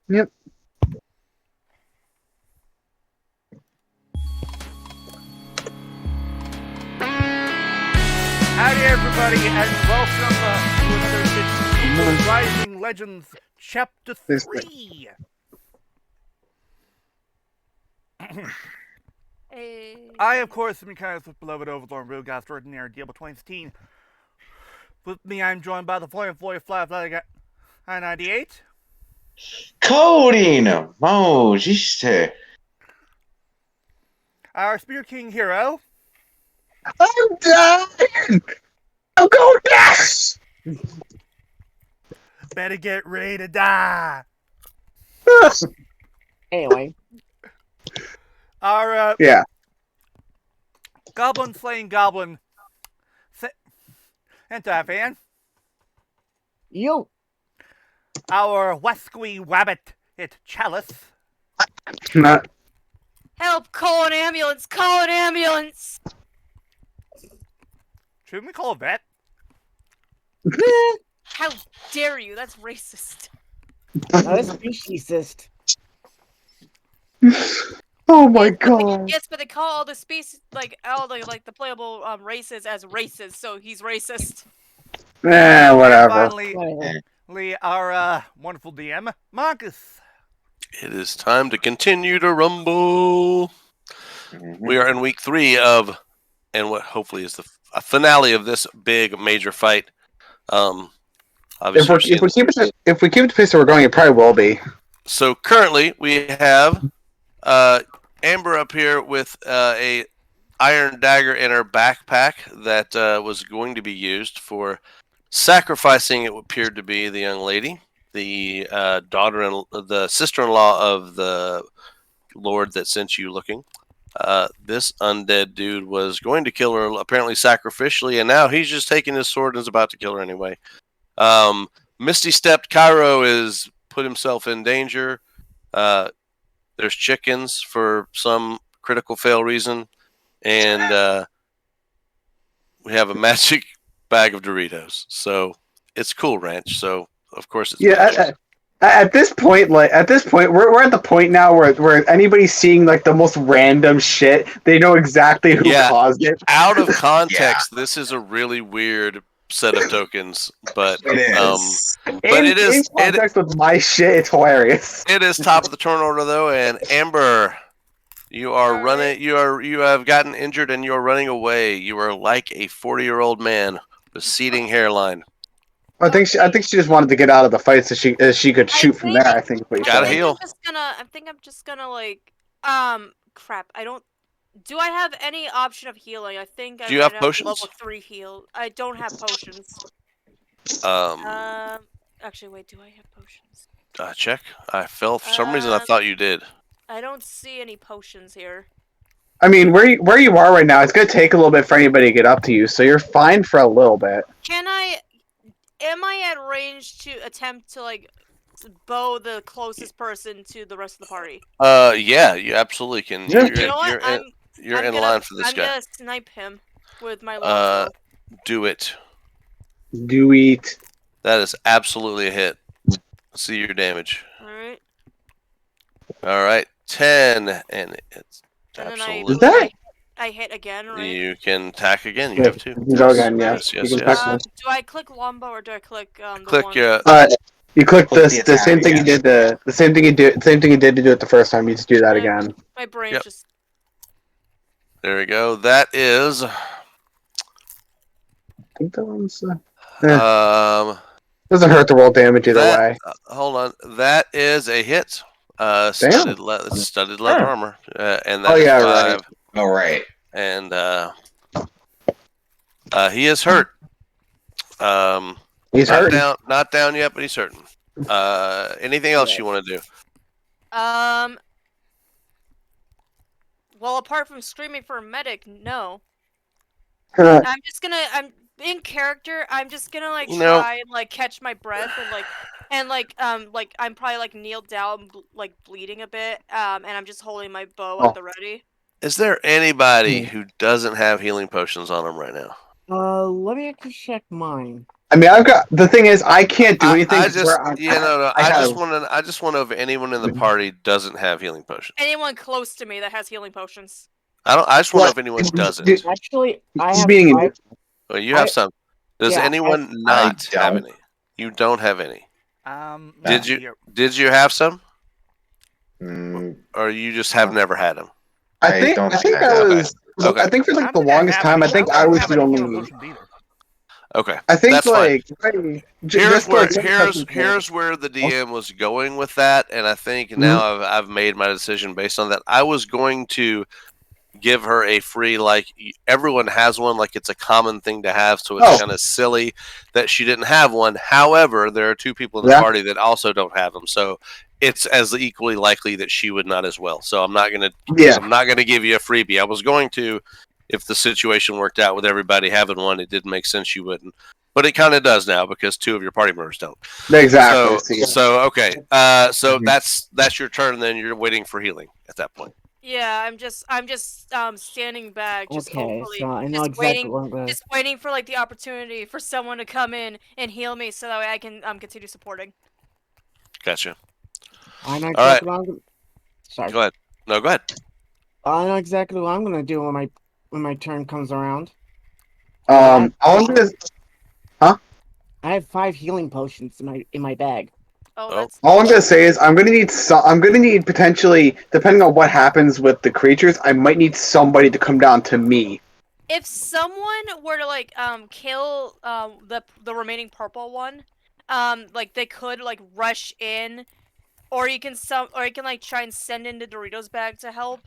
Yep. Howdy, everybody, and welcome to another edition of Rising Legends Chapter 3. I, of course, am your kind of beloved Overlord Rogue Extraordinary DLBot 2016. With me, I'm joined by the Fly Fly 98. Coding! Oh, jeez. Our Spear King Hiiro. I'm dying! I'm going next! Better get ready to die. Anyway. Our Yeah. Goblin Slaying Goblin Sentaifan. Yo. Our Wesqui Wabbit, it's Chalice. Not. Help! Call an ambulance! Call an ambulance! Shouldn't we call a vet? How dare you? That's racist. That is speciesist. Oh my god. Yes, but they call all the species, all the playable races as races, so he's racist. Whatever. And finally, our wonderful DM, Markus. It is time to continue to rumble. We are in week 3 of, and what hopefully is a finale of this big major fight. If we keep it to the pace that we're going, it probably will be. So currently we have Amber up here with a iron dagger in her backpack that was going to be used for sacrificing it appeared to be the young lady, the the sister-in-law of the lord that sent you looking. This undead dude was going to kill her, apparently sacrificially, and now he's just taking his sword and is about to kill her anyway. Misty stepped Cairo is put himself in danger. There's chickens for some critical fail reason, and we have a magic bag of Doritos. So it's Cool Ranch. So of course it's At this point, we're at the point now where anybody's seeing like the most random shit, they know exactly who caused it. Out of context, this is a really weird set of tokens, but it is. In context with my shit, it's hilarious. It is top of the turn order though, and Amber, you are running. You have gotten injured and you are running away. You are like a 40-year-old man with receding hairline. I think she just wanted to get out of the fight so she could shoot from there. I think. Gotta heal. I think I'm just gonna crap. Do I have any option of healing? I think I do you have potions? Level 3 heal. I don't have potions. Actually, wait. Do I have potions? Check. I fell for some reason. I thought you did. I don't see any potions here. I mean, where you are right now, it's gonna take a little bit for anybody to get up to you, so you're fine for a little bit. Am I at range to attempt to bow the closest person to the rest of the party? Yeah, you absolutely can. Yeah. You're in line for this guy. I'm gonna snipe him with my longbow. Do it. Do it. That is absolutely a hit. Let's see your damage. Alright. Alright, 10, and it's absolutely. Is that? I hit again, right? You can attack again. You have to. You can go again, yes. Yes. Do I click longbow or do I click click your? You click the same thing you did the same thing you did to do it the first time. You just do that again. My brain just. There we go. That is. I think that one's. Doesn't hurt to roll damage either way. Hold on. That is a hit. Studded leather armor. And that is 5. Right. All right. And he is hurt. He's hurt. Not down yet, but he's hurting. Anything else you want to do? Well, apart from screaming for a medic, no. I'm in character. I'm just gonna try and catch my breath and I'm probably kneeled down, bleeding a bit. And I'm just holding my bow at the ready. Is there anybody who doesn't have healing potions on them right now? Let me actually check mine. I mean, I've got the thing is I can't do anything. I just want to know if anyone in the party doesn't have healing potions. Anyone close to me that has healing potions. I just want to know if anyone doesn't. Actually, I have being 5. Well, you have some. Does anyone not have any? You don't have any. Did you have some? Or you just have never had them? I think I was. Okay. I think for like the longest time, I think I was the only. Okay. I think that's like fine. Here's where the DM was going with that, and I think now I've made my decision based on that. I was going to give her a free, like everyone has one, like it's a common thing to have, so it's kind of silly that she didn't have one. However, there are 2 people in the party that also don't have them, so it's as equally likely that she would not as well. So I'm not gonna give you a freebie. I was going to. If the situation worked out with everybody having one, it didn't make sense you wouldn't. But it kind of does now because 2 of your party members don't. Exactly. So okay. So that's your turn. Then you're waiting for healing at that point. Yeah, I'm just standing back, just hopefully, so I know exactly what I'm gonna... just waiting for like the opportunity for someone to come in and heal me, so that way I can continue supporting. Gotcha. I know exactly what I'm gonna... Sorry. Go ahead. No, go ahead. I know exactly what I'm gonna do when my turn comes around. All I'm gonna. Huh? I have 5 healing potions in my bag. All I'm gonna say is I'm gonna need potentially, depending on what happens with the creatures, I might need somebody to come down to me. If someone were to like kill the remaining purple one, like they could like rush in, or you can like try and send in the Doritos bag to help.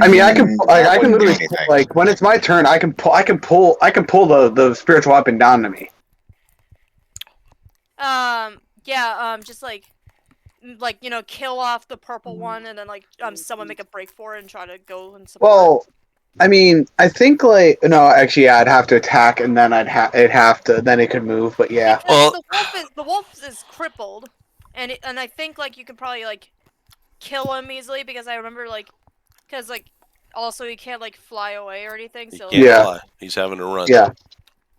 I mean, I can literally like when it's my turn, I can pull the spiritual weapon down to me. Just like kill off the purple one, and then like someone make a break for it and try to go and support. Well, I mean, I think like no, actually, yeah, I'd have to attack, and then then it could move. But yeah, well, the wolf is crippled, and I think like you could probably like kill him easily because I remember also he can't like fly away or anything. So fly. He's having to run.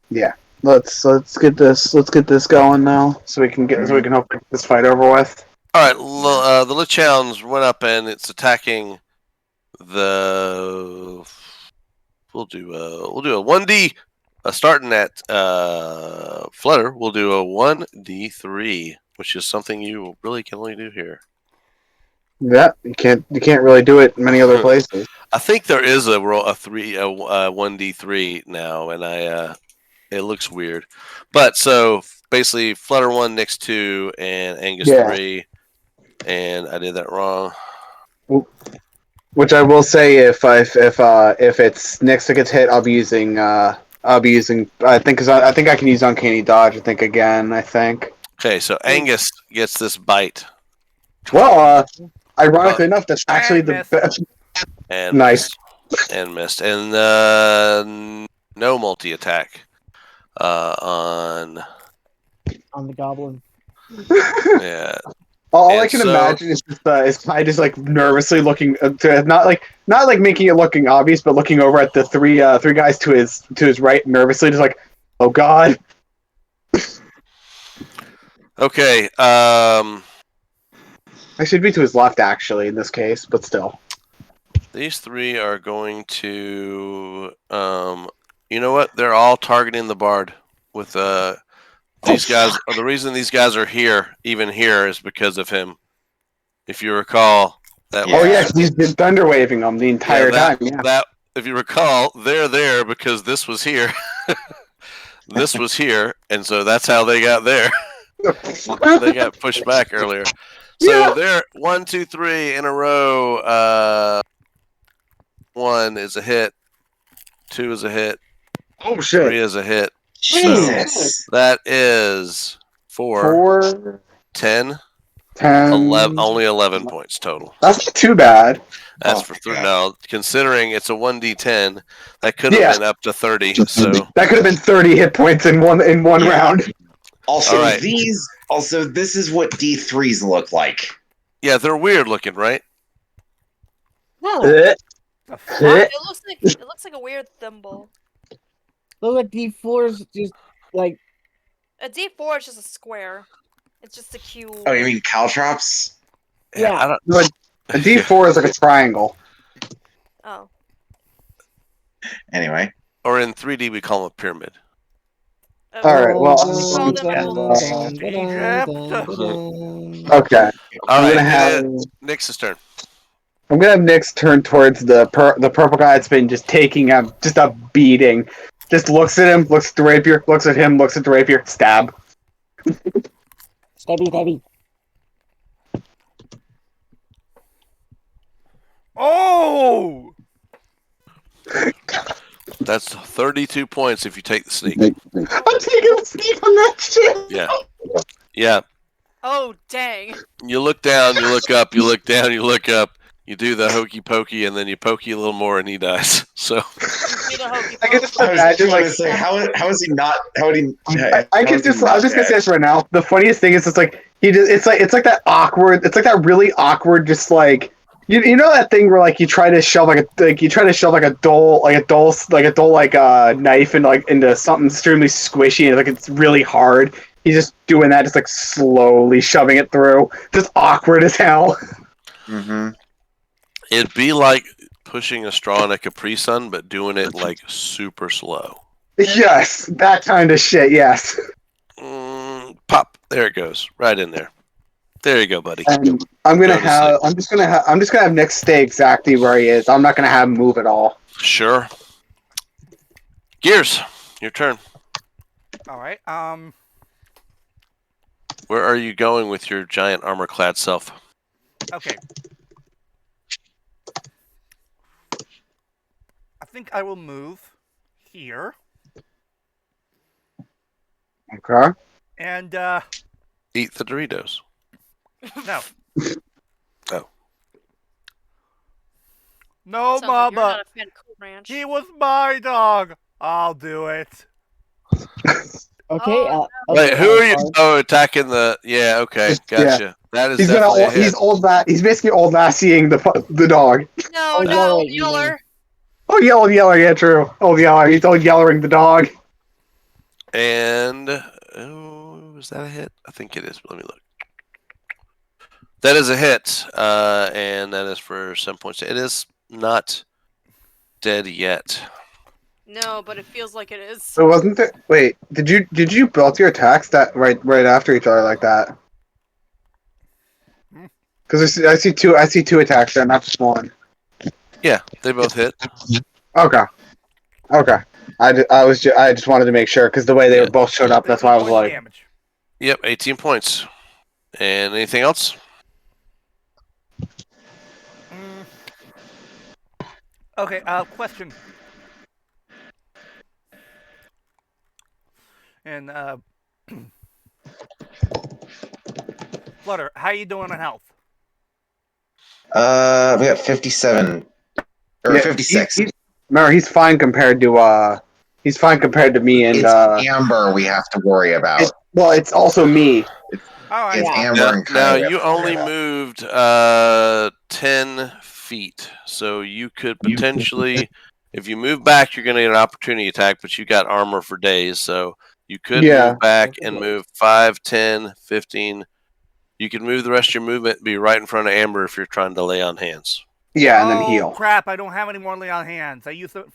Yeah. Let's get this going now, so we can hope get this fight over with. All right, the Lich Hounds went up and it's attacking the. We'll do a 1D. Starting at Flutter, we'll do a 1D3, which is something you really can only do here. Yeah, you can't really do it in many other places. I think there is a 1D3 now, and it looks weird. But so basically, Flutter 1, Nyx 2, and Angus 3, and I did that wrong. Which I will say, if it's Nyx that gets hit, I'll be using I think I can use Uncanny Dodge. I think. Okay, so Angus gets this bite. Well, ironically enough, that's actually the best. And nice. Missed. And no multi-attack on the goblin. Yeah. All I can imagine is I just like nervously looking not like making it looking obvious, but looking over at the three guys to his right, nervously, just like, oh god. Okay. I should be to his left, actually, in this case, but still. These 3 are going to, you know what? They're all targeting the bard with these guys. The reason these guys are here, even here, is because of him. If you recall, that. Oh yeah, he's been thunder waving them the entire time. Yeah. That, if you recall, they're there because this was here. This was here, and so that's how they got there. They got pushed back earlier. So they're 1, 2, 3 in a row. 1 is a hit. 2 is a hit. Oh shit! 3 is a hit. Jesus. So that is 4, 10, 11, only 11 points total. That's not too bad. That's for 3. Now, considering it's a 1d10, that could have been up to 30. So that could have been 30 hit points in one round. Also, right. This is what D3s look like. Yeah, they're weird looking, right? No. It looks like a weird thimble. Look like D4s just like A D4 is just a square. It's just a cube. Oh, you mean caltrops? Yeah. I don't. But a D4 is like a triangle. Oh. Anyway. Or in 3D, we call them a pyramid. Okay. All right. Well, Call them okay. All I'm right, gonna have Nix's turn. I'm gonna have Nyx turn towards the purple guy that's been just taking just a beating. Just looks at him, looks at the rapier, looks at him, looks at the rapier, stab. Stabby. Oh! That's 32 points if you take the sneak. I'm taking the sneak on that shit. Yeah. Oh, dang. You look down, you look up, you look down, you look up. You do the hokey pokey, and then you pokey a little more, and he dies. So I can just I was imagine, going like, to say, how is he not? How would he? I can just. I was just gonna say this right now. The funniest thing is, it's like it's like that awkward. It's like that really awkward, just like you know that thing where like you try to shove like a dull knife into something extremely squishy and like it's really hard. He's just doing that, just like slowly shoving it through. Just awkward as hell. Mm-hmm. it'd be like pushing a straw in a Capri Sun, but doing it like super slow. Yes, that kind of shit. Yes. Pop! There it goes, right in there. There you go, buddy. And I'm just gonna have Nick stay exactly where he is. I'm not gonna have him move at all. Sure. Gears, your turn. All right. Where are you going with your giant armor-clad self? Okay. I think I will move here. Okay. And Eat the Doritos. no. Oh. No, Sounds like you're Mama. not a fan of Cool Ranch. He was my dog. I'll do it. Okay. Wait, who are you? Oh, attacking the. Yeah, okay, gotcha. Yeah. That is He's definitely a hit. He's basically old Lassieing the dog. No, Oh, no, yeah, you Yeller. Oh, Old Yeller, yeah, true. Old Yeller, he's old Yellering the dog. And is that a hit? I think it is. Let me look. That is a hit, and that is for 7 points. It is not dead yet. No, but it feels like it is. So wasn't it? Wait, did you build your attacks that right after each other like that? Because I see two attacks there, not just one. Yeah, they both hit. Okay. I just wanted to make sure because the way they were both showed up, that's why I was like. Damage. Yep, 18 points. And anything else? Okay. Question. And Flutter, how you doing on health? We got 57 or 56. Remember, he's fine compared to me and It's Amber we have to worry about. It's also me. All right. It's Amber Now, and Kyle we have you to worry only about. moved 10 feet, so you could potentially, if you move back, you're going to get an opportunity attack, but you got armor for days, so you could move back and move 5, 10, 15. You could move the rest of your movement, be right in front of Amber if you're trying to lay on hands. Yeah, and then heal. Crap, I don't have any more lay on hands. I used to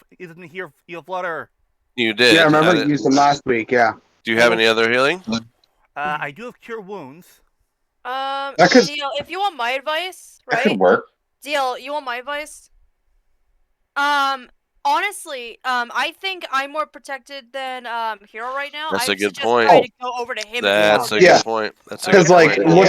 heal Flutter. You did. Yeah, I remember you used them last week, yeah. Do you have any other healing? I do have Cure Wounds. DL, if you want my advice, That right? could work. DL, you want my advice? Honestly, I think I'm more protected than Hiiro right now. That's I a good suggest point. trying to go over to him. That's a Yeah. good point. That's a Because good like point. look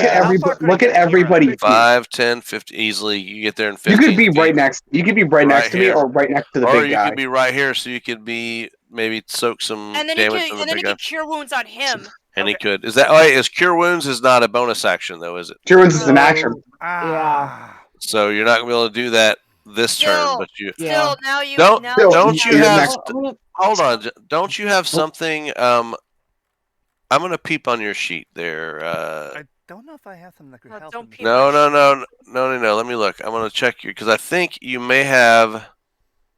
at Yeah. everybody. 5, 10, 50, easily. You get there in 15 You could be feet. right next. You could be right next to me, here. or right next to the Or big you guy. could be right here, so you could be maybe soak some And then he damage could, from the and then big he guy. could cure wounds on him. And he could. Is that right? Is Cure Wounds is not a bonus action though, is it? Cure Wounds is an action. So you're not gonna be able to do that this turn, but you Still, now you don't. now Don't you have? next- Hold on. Don't you have something? I'm gonna peep on your sheet there. I don't know if I have something that could help. don't him. peep. No. Let me look. I'm gonna check you because I think you may have.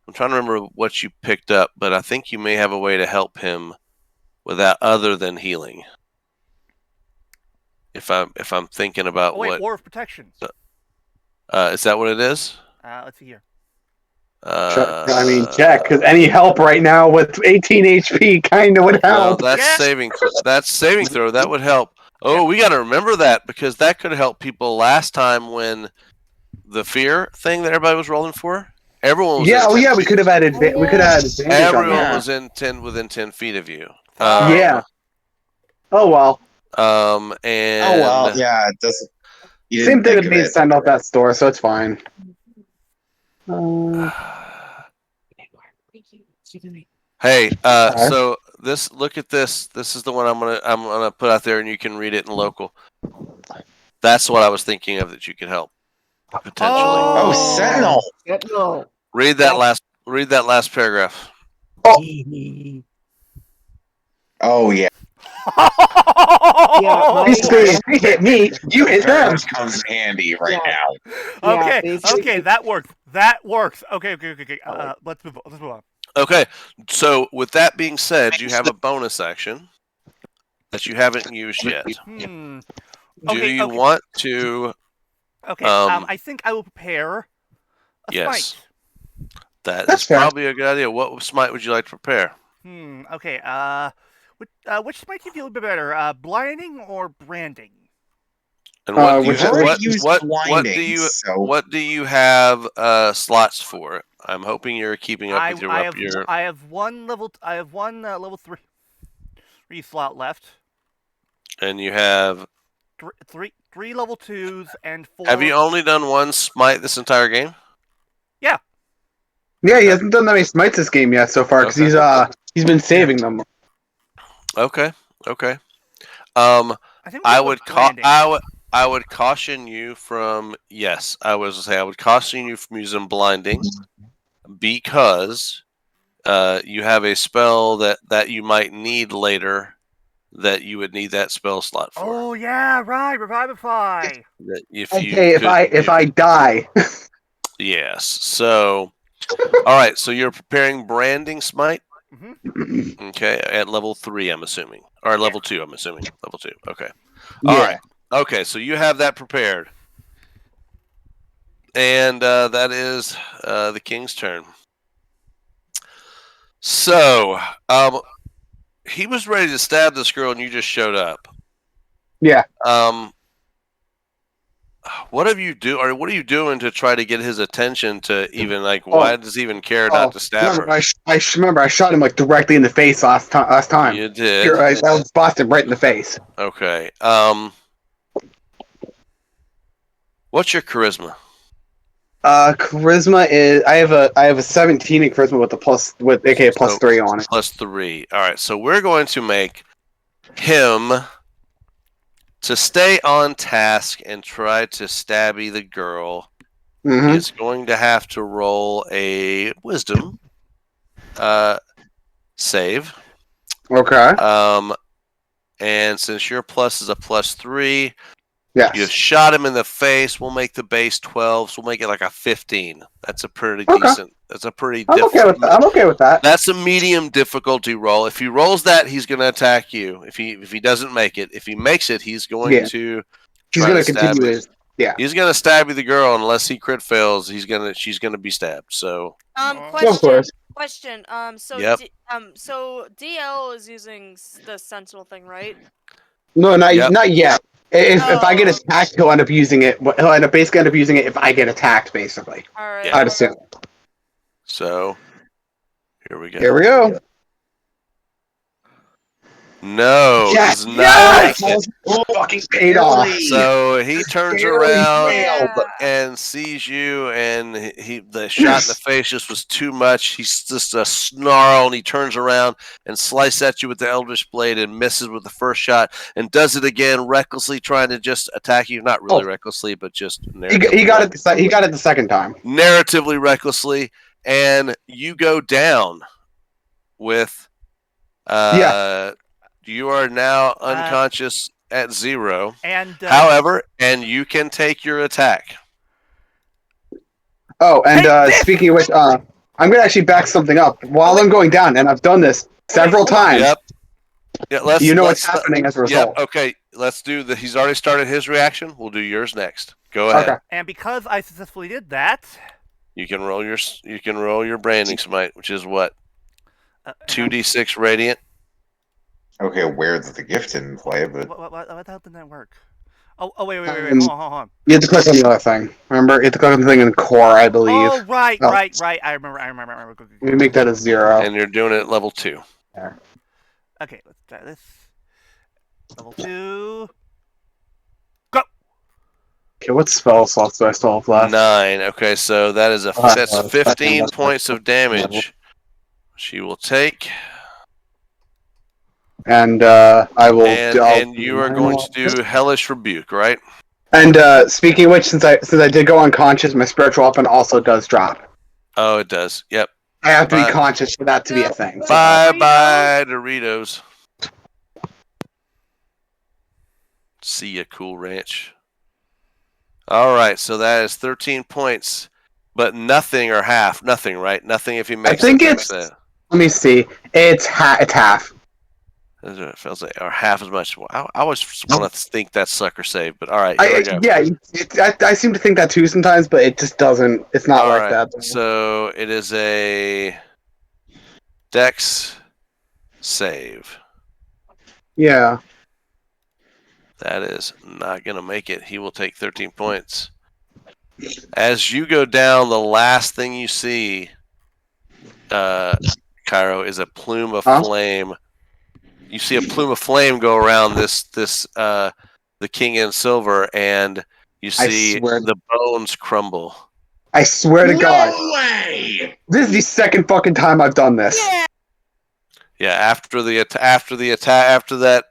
I'm trying to remember what you picked up, but I think you may have a way to help him without other than healing. If I'm thinking about War of Protection. Is that what it is? Let's see here. Check, because any help right now with 18 HP kind of would Well, help. that's saving throw. That would help. Oh, we got to remember that, because that could help people last time when the fear thing that everybody was rolling for. Everyone was we could have added. We could have added. Everyone was within 10 feet of you. Yeah. Oh well. And oh well, yeah, it doesn't. Same thing with me to send out that store, so it's fine. Hey, so look at this. This is the one I'm gonna put out there, and you can read it in local. That's what I was thinking of that you could help potentially. Oh, Sentinel. Read that last paragraph. Oh yeah. He hit me. You hit them. Comes in handy right now. Okay, that works. Okay. Let's move on. Okay, so with that being said, you have a bonus action that you haven't used yet. Do you want to? Okay. I think I will prepare a smite. That's probably a good idea. What smite would you like to prepare? Okay. Which smite do you feel a bit better? Blinding or branding? And what do you have slots for? I'm hoping you're keeping up with your. I have one level 3 slot left. And you have three level 2s and 4. Have you only done one smite this entire game? Yeah. Yeah, he hasn't done that many smites this game yet so far because he's been saving them. Okay. I would caution you from I would caution you from using blinding because you have a spell that you might need later that you would need that spell slot for. Oh yeah, right, Revivify. If I die. Yes. So all right, so you're preparing branding smite? Mm-hmm. Okay, at level 3, I'm assuming. Or level 2, I'm assuming. Level 2, okay. All right. Okay, so you have that prepared. And that is the king's turn. So, he was ready to stab this girl and you just showed up. Yeah. What are you doing to try to get his attention to even why does he even care not to stab her? I remember I shot him directly in the face last time. You did. I was busted right in the face. Okay. What's your charisma? Charisma is I have a 17 in charisma with a plus 3 on it. Plus 3. All right. So we're going to make him to stay on task and try to stabby the girl. Mm-hmm. Is going to have to roll a wisdom save. Okay. And since your plus is a plus 3, yes. You shot him in the face. We'll make the base 12, so we'll make it like a 15. That's a pretty decent. That's a pretty. I'm okay with that. That's a medium difficulty roll. If he rolls that, he's going to attack you. If he doesn't make it, if he makes it, he's going to. He's going to continue his. Yeah. He's going to stab you, the girl, unless he crit fails. She's going to be stabbed. So. Question. So. Yep. So DL is using the Sentinel thing, right? No, not yet. If I get attacked, he'll end up using it. He'll end up using it if I get attacked, basically. All right. Yeah. I'd assume. So, here we go. No, yes! it's not. Yes! Fucking paid off. So he turns around and sees you, and the shot in the face just was too much. He's just a snarl, and he turns around and slices at you with the Eldritch Blade and misses with the first shot, and does it again, recklessly trying to just attack you. Not really recklessly, but just he got it. He got it the second time. Narratively recklessly, and you go down with. You are now unconscious at 0. And however, you can take your attack. Oh, and speaking of which, I'm going to actually back something up. While I'm going down, and I've done this several times. Yep. Yeah, what's happening as a result. Yeah, okay, let's do the. He's already started his reaction. We'll do yours next. Go ahead. Okay. And because I successfully did that, You can roll your branding smite, which is what 2d6 radiant. Okay, where's the gift in play? But what the hell did that work? Oh wait, hold on. You have to click on the other thing. Remember, you have to click on the thing in core, I believe. Oh right. I remember. We make that a 0. And you're doing it at level 2. Yeah. Okay, let's try this. Level 2. Go. Okay, what spell slots do I still have left? 9. Okay, so that's 15 points of damage. She will take. And I will. And you are going to do Hellish Rebuke, right? And speaking of which, since I did go unconscious, my spiritual weapon also does drop. Oh, it does. Yep. I have to be conscious for that to be a thing. Bye, Doritos. See ya, Cool Ranch. All right, so that is 13 points, but nothing or half. Nothing, right? Nothing if he makes. I think it's. Let me see. It's half. It feels like, or half as much. I always want to think that's sucker save, but all right. Here we go. Yeah, I seem to think that too sometimes, but it just doesn't. It's not all like right. that. So it is a Dex save. Yeah. That is not going to make it. He will take 13 points. As you go down, the last thing you see, Cairo, is a plume of flame. You see a plume of flame go around the King in Silver, and you see the bones crumble. I swear to God. No way! This is the second fucking time I've done this. Yeah, after that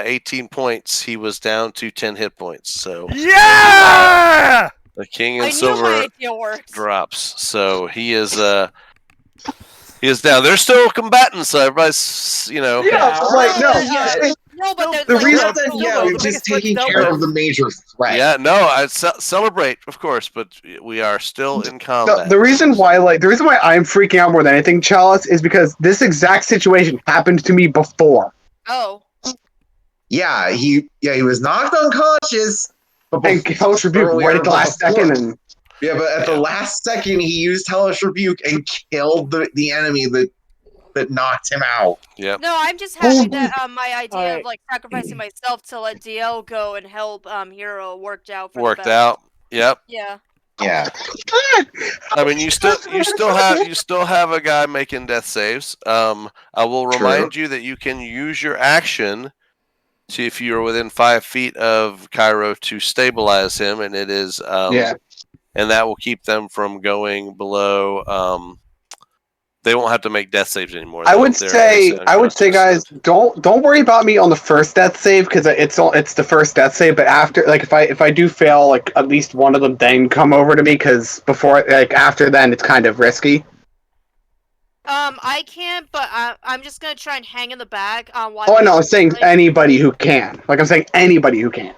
18 points, he was down to 10 hit points. So yeah, the King in Silver drops. So he is down. There's still combatants, so everybody's No, but the reason we're just taking care of the major threat. Yeah, no, I celebrate, of course, but we are still in combat. The reason why I'm freaking out more than anything, Chalice, is because this exact situation happened to me before. Oh. Yeah, he was knocked unconscious. And Hellish Rebuke right at the last second, and but at the last second, he used Hellish Rebuke and killed the enemy that knocked him out. Yeah. No, I'm just happy that my idea of like sacrificing myself to let DL go and help Hiiro worked out. Worked out. Yep. Yeah. Yeah. I mean, you still have a guy making death saves. I will remind you that you can use your action to, if you are within 5 feet of Cairo, to stabilize him, and it is and that will keep them from going below. They won't have to make death saves anymore. I would say, guys, don't worry about me on the first death save because it's the first death save. But after, like, if I do fail, like at least one of them, then come over to me because after then it's kind of risky. I can't, but I'm just gonna try and hang in the back. I'm saying anybody who can. Like I'm saying anybody who can.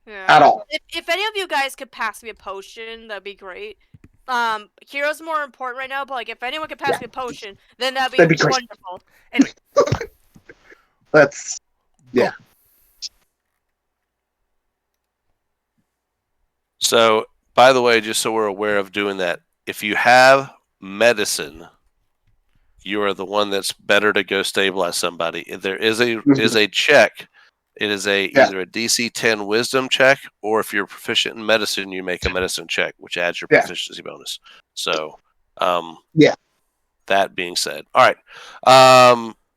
Yeah. At all. If any of you guys could pass me a potion, that'd be great. Hiiro's more important right now, but like if anyone could pass me a potion, then that'd be wonderful. Anyway. Let's So, by the way, just so we're aware of doing that, if you have medicine, you are the one that's better to go stabilize somebody. If there is a check. It is either a DC 10 Wisdom check, or if you're proficient in medicine, you make a medicine check, which adds your proficiency bonus. So, that being said, all right,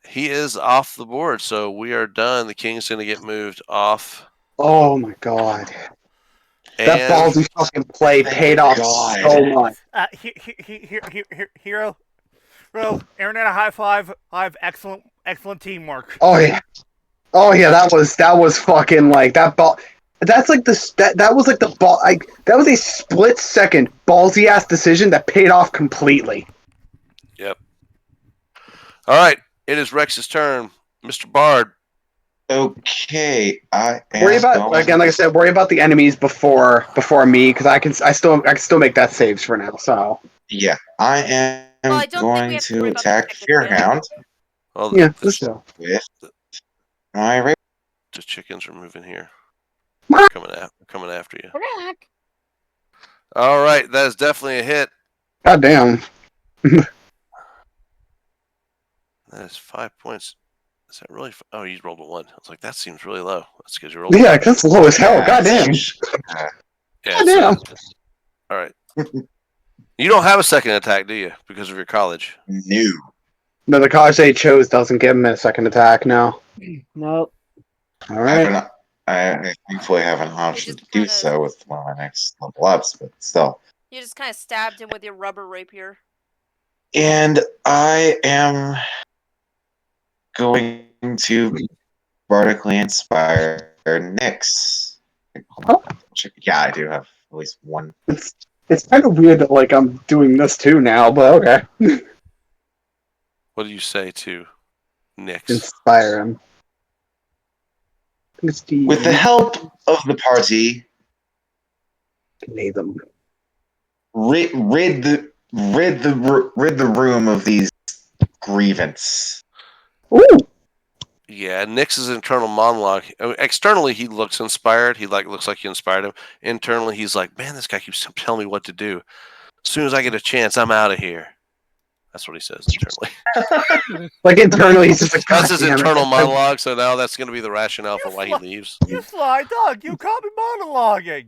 he is off the board, so we are done. The King's going to get moved off. Oh my God! That ballsy fucking play paid off so much. Hiiro, bro, Internet high five! Excellent teamwork. Oh yeah, that was fucking like that ball. That's like that was like the ball. That was a split second ballsy ass decision that paid off completely. Yep. All right, it is Rex's turn, Mr. Bard. Okay, worry about again, like I said, worry about the enemies before me because I can still make that saves for now. So yeah, I am going to attack Fearhound. Well, let's go. I right? The chickens are moving here. What? Coming after you. Crack. All right, that is definitely a hit. God damn. That is 5 points. Is that really? Oh, you rolled a 1. I was like, that seems really low. That's because you rolled. Yeah, that's low as hell. God damn. Yeah. Damn. All right. You don't have a second attack, do you? Because of your college. No. No, the college they chose doesn't give him a second attack now. Nope. All right. I thankfully have an option to do kinda- so with one of my next level ups, but still. You just kind of stabbed him with your rubber rapier. And I am going to vertically inspire Nyx. Oh. Yeah, I do have at least one. It's kind of weird that like I'm doing this too now, but okay. What do you say to Nyx? Inspire him. With the help of the party, Name them. rid the room of these grievance. Ooh. Yeah, Nyx's internal monologue. I mean, externally, he looks inspired. He looks like you inspired him. Internally, he's like, "Man, this guy keeps telling me what to do. As soon as I get a chance, I'm out of here." That's what he says internally. Like internally, he's just like, That's his "God damn it." internal monologue. So now that's going to be the rationale for why he leaves. You sly dog, you caught me monologuing.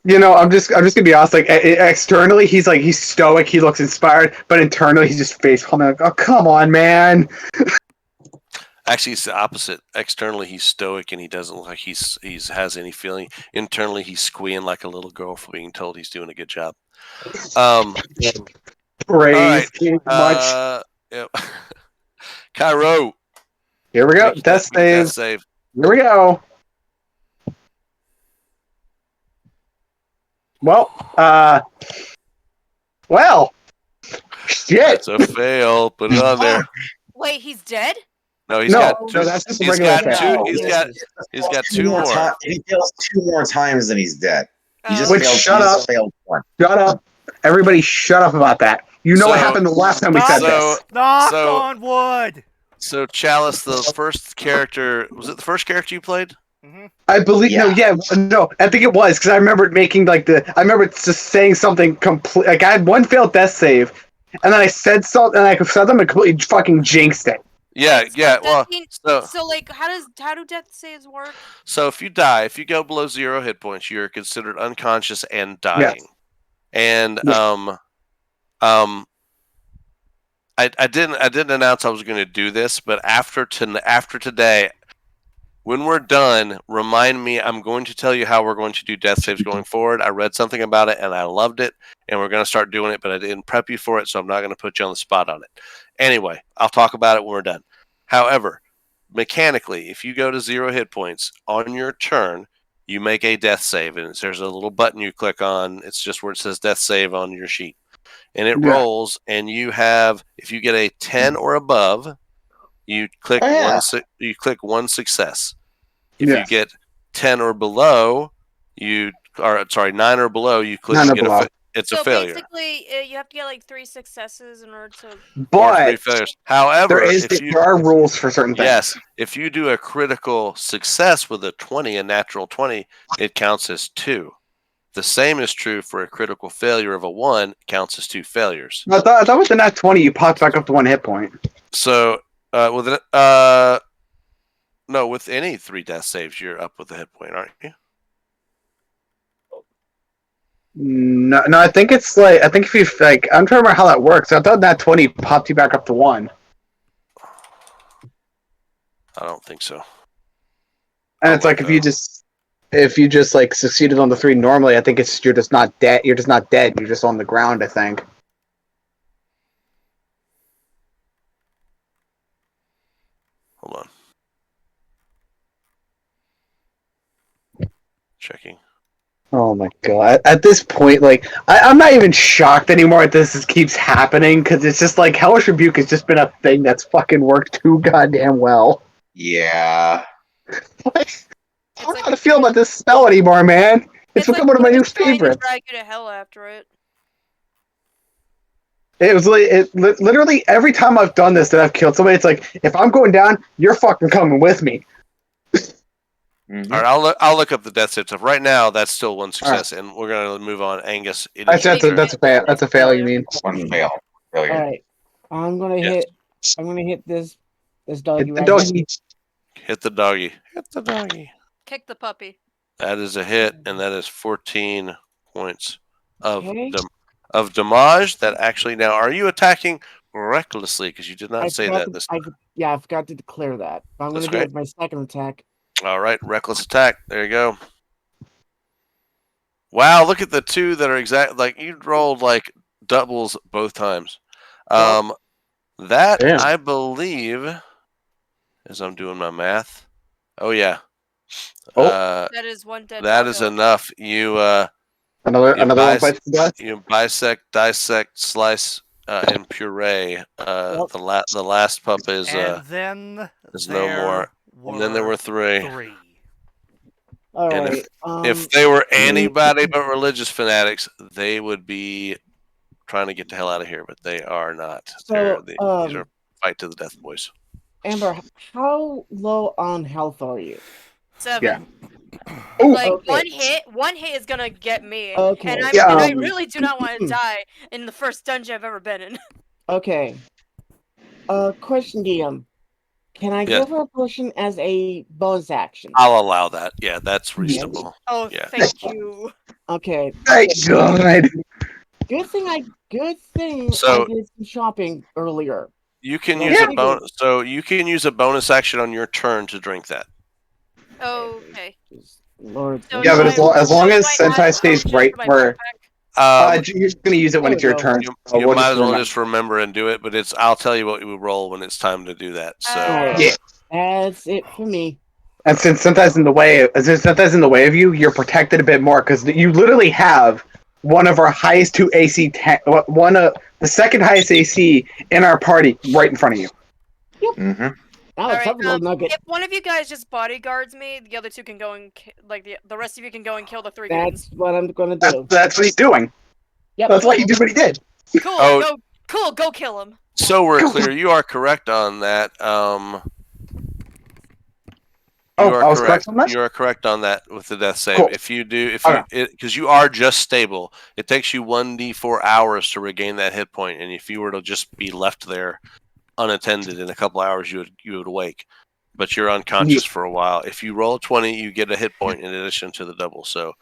You know, I'm just gonna be honest. Like externally, he's stoic. He looks inspired, but internally, he's just face palming. Like, oh, come on, man. Actually, it's the opposite. Externally, he's stoic and he doesn't look like he's has any feeling. Internally, he's squealing like a little girl for being told he's doing a good job. Praise All right. Yep. Cairo. Here we go. Make Death that save. save. Here we go. Well, shit. That's a fail. Put it on there. Wait, he's dead? No, he's No, got two. no, that's just a He's regular got fail. two. He's got two more. If he fails 2 more times, then he's dead. He just Which, failed. shut he just up. failed 1. Shut up. Everybody shut up about that. You know what happened the last time we said this. Knock So- on wood. So Chalice, the first character, was it the first character you played? I believe no, I think it was because I remember making I remember just saying something complete. Like I had one failed death save, and then I said something, and I said them and completely fucking jinxed it. Yeah, So yeah. does Well, he- so So like, how do death saves work? if you die, if you go below 0 hit points, you're considered unconscious and dying. Yes. And Yes. I didn't announce I was going to do this, but after today, when we're done, remind me. I'm going to tell you how we're going to do death saves going forward. I read something about it and I loved it, and we're going to start doing it, but I didn't prep you for it, so I'm not going to put you on the spot on it. Anyway, I'll talk about it when we're done. However, mechanically, if you go to 0 hit points on your turn, you make a death save, and there's a little button you click on. It's just where it says death save on your sheet. And it rolls, and you have, if you get a 10 or above, you click you click 1 success. If you get 10 or below, 9 or below, you click 9 or below. it's So a failure. basically, you have to get like 3 successes in order to. Or 3 But failures. However, there are rules for certain things. yes, if you do a critical success with a 20, a natural 20, it counts as 2. The same is true for a critical failure of a 1, it counts as 2 failures. I thought with the nat 20, you popped back up to 1 hit point. So, with any 3 death saves, you're up with a hit point, aren't you? No, I think it's if you I'm trying to remember how that works. I thought nat 20 popped you back up to 1. I don't think so. And it's like if you just like succeeded on the 3 normally, I think you're just not dead. You're just not dead. You're just on the ground, I think. Hold on. Checking. Oh my god! At this point, I'm not even shocked anymore that this keeps happening because it's just like Hellish Rebuke has just been a thing that's fucking worked too goddamn well. Yeah. I don't know how to feel about this spell anymore, man. It's become one of my new favorites. Drag you to hell after it. It was literally every time I've done this that I've killed somebody, it's like if I'm going down, you're fucking coming with me. Mhm. All right, I'll look up the death save stuff. Right now, that's still one success, and we're gonna move on. Angus, it is That's your that's a turn. that's a fail. You mean? One fail. Failure. All right. I'm gonna Yes. hit this doggy Hit the right doggy. Hit the doggy. Hit the doggy. Kick the puppy. That is a hit, and that is 14 points of Okay. of damage. That actually now, are you attacking recklessly? Because you did not I say forgot that to, this I, yeah, I forgot to declare that. But I'm That's gonna do okay. it with my second attack. All right, reckless attack. There you go. Wow, look at the two that are exact. Like you rolled like doubles both times. That Damn. I believe, as I'm doing my math. Oh yeah. That is one dead That is doggo. enough. You Another You one bites the dust. you bisect, dissect, slice, and puree. The last pup is And then no more. And then there were three. All And right. if they were anybody but religious fanatics, they would be trying to get the hell out of here, but they are not. So, These are fight to the death boys. Amber, how low on health are you? 7. Ooh. Like Okay. one hit is gonna get me. Okay. And Yeah, I really do not want to die in the first dungeon I've ever been in. Okay. Question, DM. Can I Yes. give her a potion as a bonus action? I'll allow that. Yeah, that's reasonable. Oh, Yeah. thank you. Okay. Thank God. Good thing I did some shopping earlier. You can Well, use a maybe- bonus. So you can use a bonus action on your turn to drink that. Okay. Lord. So Yeah, do but I- as long so as do I add Sentai a stays potion right to my where backpack? you're gonna use it when it's your There we turn. You We'll might just as well remember. just remember and do it, but I'll tell you what we roll when it's time to do that. So Alright. Yeah. That's it for me. And since Sentai's in the way, of you, you're protected a bit more because you literally have one of our highest two AC, the second highest AC in our party right in front of you. Mm-hmm. Now it's up, little nugget. If one of you guys just bodyguards me, the other two can go and the rest of you can go and kill the 3 goons. That's what I'm gonna do. That's what he's doing. Yep. That's why he did what he did. Cool. Go kill him. So we're clear. You are correct on that. You are I was correct. correct on that? You are correct on that with the death save. Cool. Because you are just stable, it takes you 1d4 hours to regain that hit point, and if you were to just be left there unattended in a couple hours, you would awake. But you're unconscious for a while. If you roll a 20, you get a hit point in addition to the double. So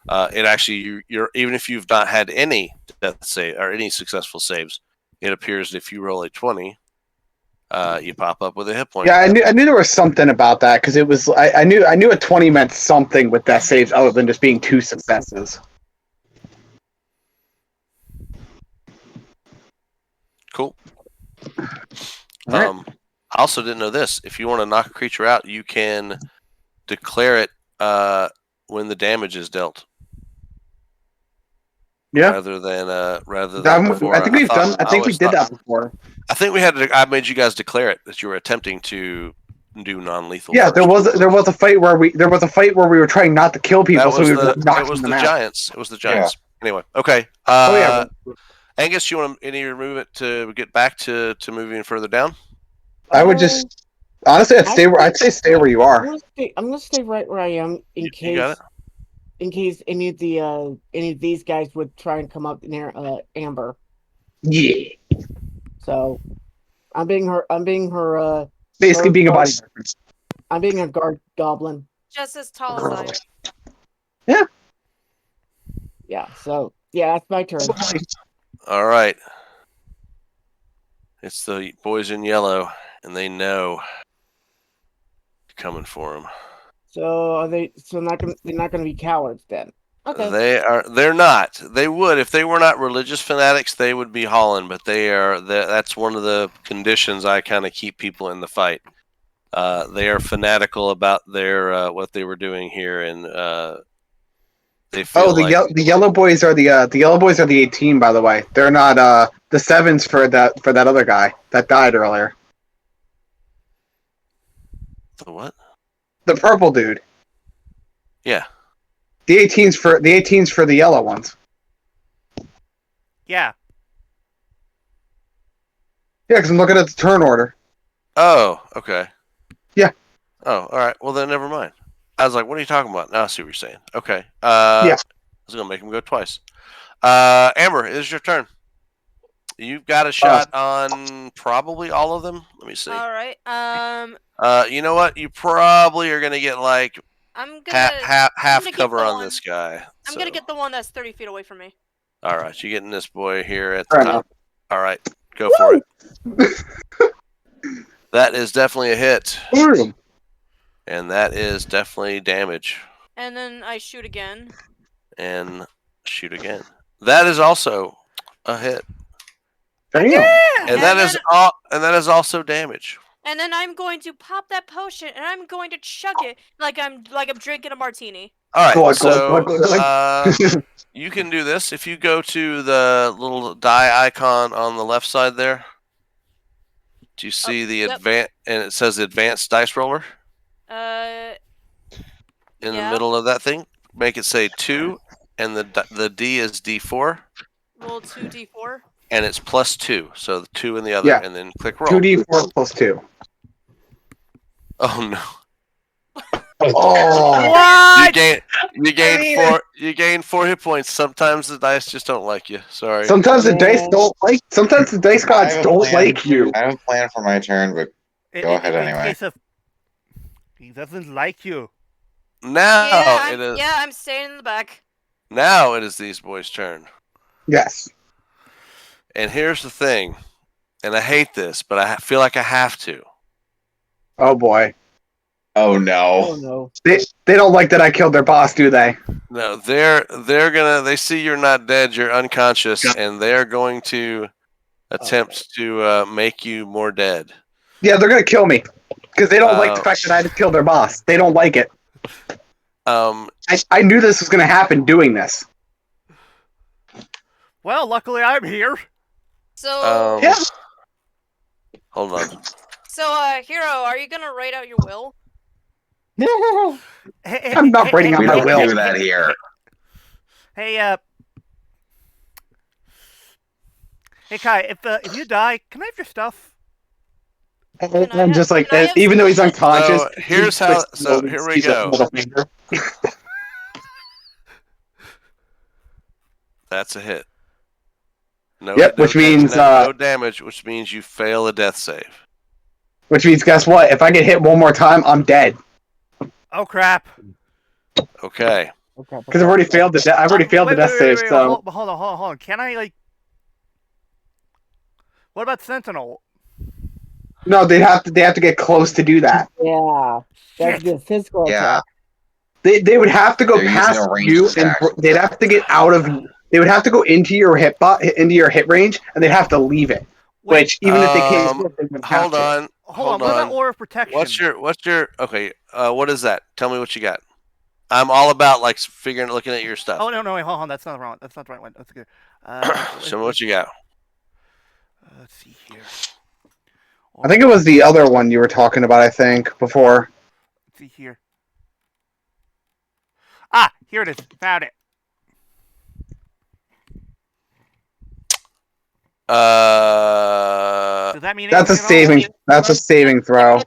it actually you're even if you've not had any death save or any successful saves, it appears that if you roll a 20. You pop up with a hit point. Yeah, I knew there was something about that because it was I knew a 20 meant something with death saves other than just being 2 successes. Cool. Right. I also didn't know this. If you want to knock a creature out, you can declare it when the damage is dealt. Yeah. Rather than before. I think we've done. I think we did that before. I think we had. I made you guys declare it that you were attempting to do non-lethal. Yeah, first. there was a fight where we were trying not to kill people, so we were knocking it was them the out. giants. It was the giants. Anyway, okay. Angus, you want any move it to get back to moving further down? I would just honestly, I'd say stay where you are. I'm gonna stay right where I am in case. You got it? In case any of these guys would try and come up near Amber. Yeah. So I'm being her Basically being a bodyguard. I'm being a guard goblin. Just as tall as I am. Yeah. Yeah, so yeah, that's my turn. All right. It's the boys in yellow, and they know you're coming for them. So are they? So they're not gonna be cowards then? Okay. They're not. They would if they were not religious fanatics. They would be hauling, but they are. That's one of the conditions I kind of keep people in the fight. They are fanatical about their what they were doing here, and they feel the yellow boys are the yellow boys are the 18. By the way, they're not the 7s for that other guy that died earlier. The what? The purple dude. Yeah. The 18's for the yellow ones. Yeah. Yeah, because I'm looking at the turn order. Oh, okay. Yeah. Oh, all right. Well, then never mind. I was like, what are you talking about? Now I see what you're saying. Okay. Yeah. I was gonna make him go twice. Amber, it is your turn. You've got a shot on probably all of them. Let me see. All right. You know what? You probably are gonna get like I'm gonna half gonna get cover the on one- this guy. I'm gonna get the one that's 30 feet away from me. All right, you're getting this boy here at the Fair top. All right, go for it. That is definitely a hit, Boom. and that is definitely damage. And then I shoot again. And shoot again. That is also a hit, Damn. and that is also damage. And then I'm going to pop that potion, and I'm going to chug it like I'm drinking a martini. All right, Glug, so glug, glug, glug. you can do this if you go to the little die icon on the left side there. Do you see the yep. advance? And it says advanced dice roller Uh, in yeah. the middle of that thing. Make it say 2, and the D is D4, roll 2d4. and it's +2. So the 2 in the other, Yeah. and then click roll. 2d4 plus 2. Oh no! Oh. What? You gain 4 hit points. Sometimes the dice just don't like you. Sorry. Sometimes the dice don't like. Sometimes the dice gods I have a don't plan. like you. I have a plan for my turn, but Go ahead in anyway. case of- he doesn't like you. Now yeah, it is. I'm staying in the back. Now it is these boys' turn. Yes. And here's the thing, and I hate this, but I feel like I have to. Oh boy. oh Oh no. no. They don't like that I killed their boss, do they? No, they see you're not dead, you're unconscious, and they're going to attempt to make you more dead. Yeah, they're gonna kill me because they don't like the fact that I had to kill their boss. They don't like it. I knew this was gonna happen doing this. Well, luckily I'm here. So, Yeah. Hold on. Hero, are you gonna write out your will? I'm not writing out We my don't will. do that here. Hey, hey, Kai. If you die, can I have your stuff? I'm just like, can I have even though he's some- unconscious. So, here's he's how- just- so here we he's a go. middle finger. That's a hit. No, Yep, which means, no damage, which means you fail a death save. Which means, guess what? If I get hit one more time, I'm dead. Oh crap! Okay. Okay. Because I've already failed the I've already failed the death save. So Hold on. Can I like? What about Sentinel? no, they have to get close to do that. Yeah. That's a good physical Yeah. attack. They would have to go They're using past a ranged you, attack. and they'd have to get out of. They would have to go into your into your hit range, and they'd have to leave it. Wait, Which even if they can't, they would have Hold to. on. hold on. What about Aura of Protection? What's your okay? What is that? Tell me what you got. I'm all about like looking at your stuff. Oh no, wait, hold on. That's not the wrong. That's not the right one. That's good. Show me what you got. Let's see here. I think it was the other one you were talking about. I think before. Let's see here. Ah, here it is. Found it. Does that mean That's a anything at all? saving. That's a saving throw.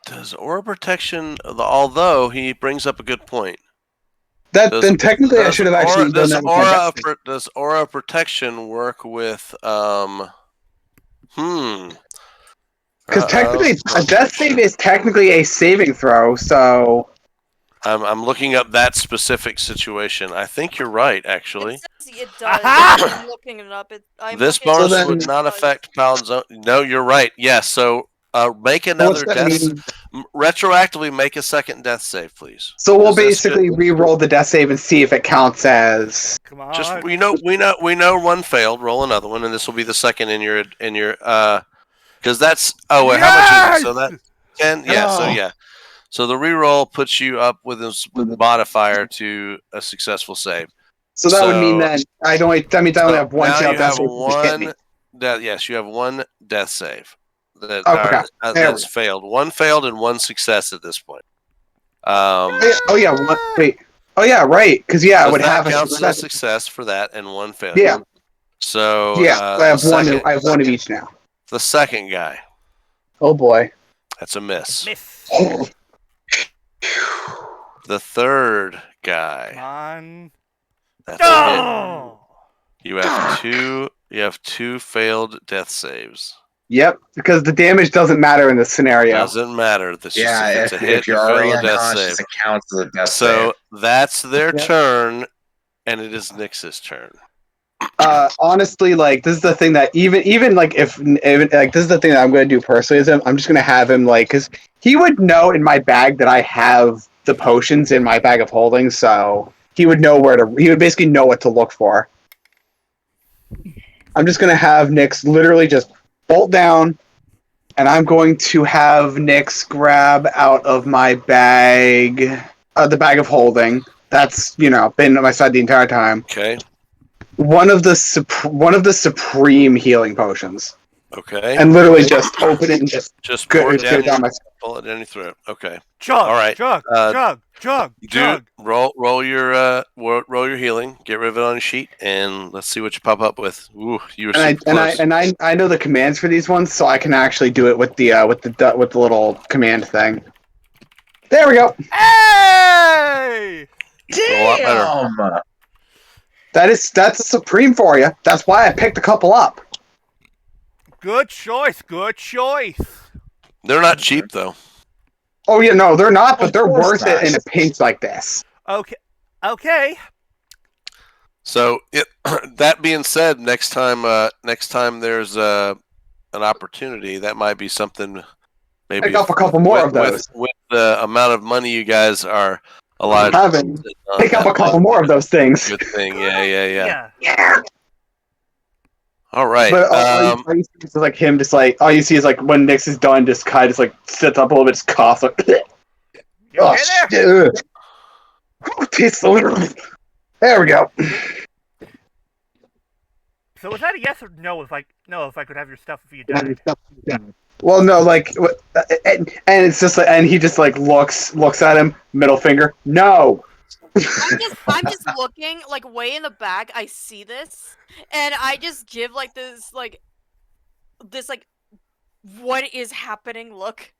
Does aura protection? Although he brings up a good point. Then technically I should have actually done that. with my death save. Does aura protection work with Because technically, a death save is technically a saving throw, so... I'm looking up that specific situation. I think you're right, actually. It says it does. Aha! I'm looking it up. This bonus would not affect Paladin's own... No, you're right. Yes, so make another What's that death... mean? Retroactively, make a second death save, please. So we'll Does this basically re-roll the death save and see if it counts as... Come on. Just we know one failed. Roll another one, and this will be the second in your because that's how much is it? So that 10. Yeah. So Oh. yeah. So the reroll puts you up with this modifier to a successful save. So that would mean that I only have one now failed you death have save. which hit me. one. Yes, you have one death save that Okay. that's failed. One failed and one success at this point. Oh yeah, wait. Oh yeah, right. Because I would have a counts as a success. success for that and one failure. Yeah. So Yeah, I have one. second- I have one of each now. The second guy. Oh boy. That's a miss. Miss. the third guy. Come on. That's Oh! it. You have two failed death saves. Yep, because the damage doesn't matter in this scenario. Doesn't matter. This Yeah, if it's a hit, if you're you fail already a death unconscious, save. it counts as a death So that's their Yep. turn, and it is Nyx's turn. Honestly, like this is the thing that even like if like this is the thing that I'm going to do personally is I'm just going to have him like because he would know in my bag that I have the potions in my bag of holding, so he would basically know what to look for. I'm just going to have Nyx literally just bolt down, and I'm going to have Nyx grab out of my bag, the bag of holding. That's been on my side the entire time. Okay. One of the supreme healing potions, Okay. and literally just open it and just pour it go down my. pull it down your throat. Okay. Chug. All right. Chug. Chug. Roll your healing. Get rid of it on your sheet, and let's see what you pop up with. Ooh, you were super close. I know the commands for these ones, so I can actually do it with the little command thing. There we go. Hey! A lot better. Damn! That's a supreme for you. That's why I picked a couple up. Good choice. Good choice. They're not cheap though. Oh yeah, no, they're not, but they're Of course worth not. it in a pinch like this. Okay. So that being said, next time there's an opportunity, that might be something. Maybe Pick up a couple more of those. with the amount of money you guys are allowed. Pick up a couple more of those things. Good thing, yeah. Yeah. All right. But all you see is like him, just like all you see is like when Nyx is done, just kind of just like sits up a little bit, just coughs like. You okay there? Tastes a little. There we go. So was that a yes or no? If I could have your stuff if you died. Well, no, like, and it's just like, and he just like looks at him, middle finger, no. I'm just looking, like, way in the back, I see this, and I just give, like, this, like, what is happening look.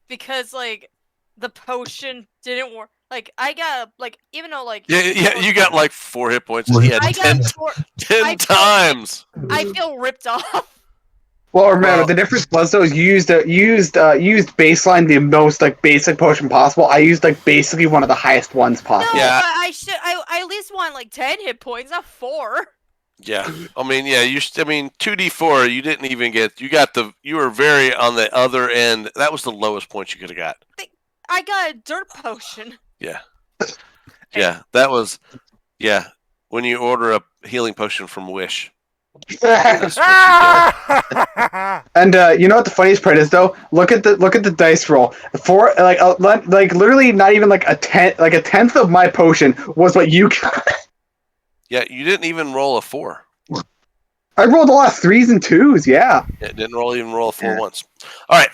Because, like, the potion didn't work. Like, I got, like, even though, like... Yeah, you got, like, 4 hit points, and he had 10 times! I feel ripped off. Well, remember, the difference was, though, used baseline the most, like, basic potion possible. I used, like, basically one of the highest ones possible. No, Yeah. I at least want, like, 10 hit points, not 4. Yeah, I mean, 2d4. You didn't even get. You were very on the other end. That was the lowest point you could have got. I got a dirt potion. Yeah, that was. Yeah, when you order a healing potion from Wish. That's what you get. And you know what the funniest part is, though? Look at the dice roll. For like literally not even like a tenth of my potion was what you got. Yeah, you didn't even roll a 4. I rolled a lot of 3s and 2s. Yeah. It didn't even roll a 4 once. All right.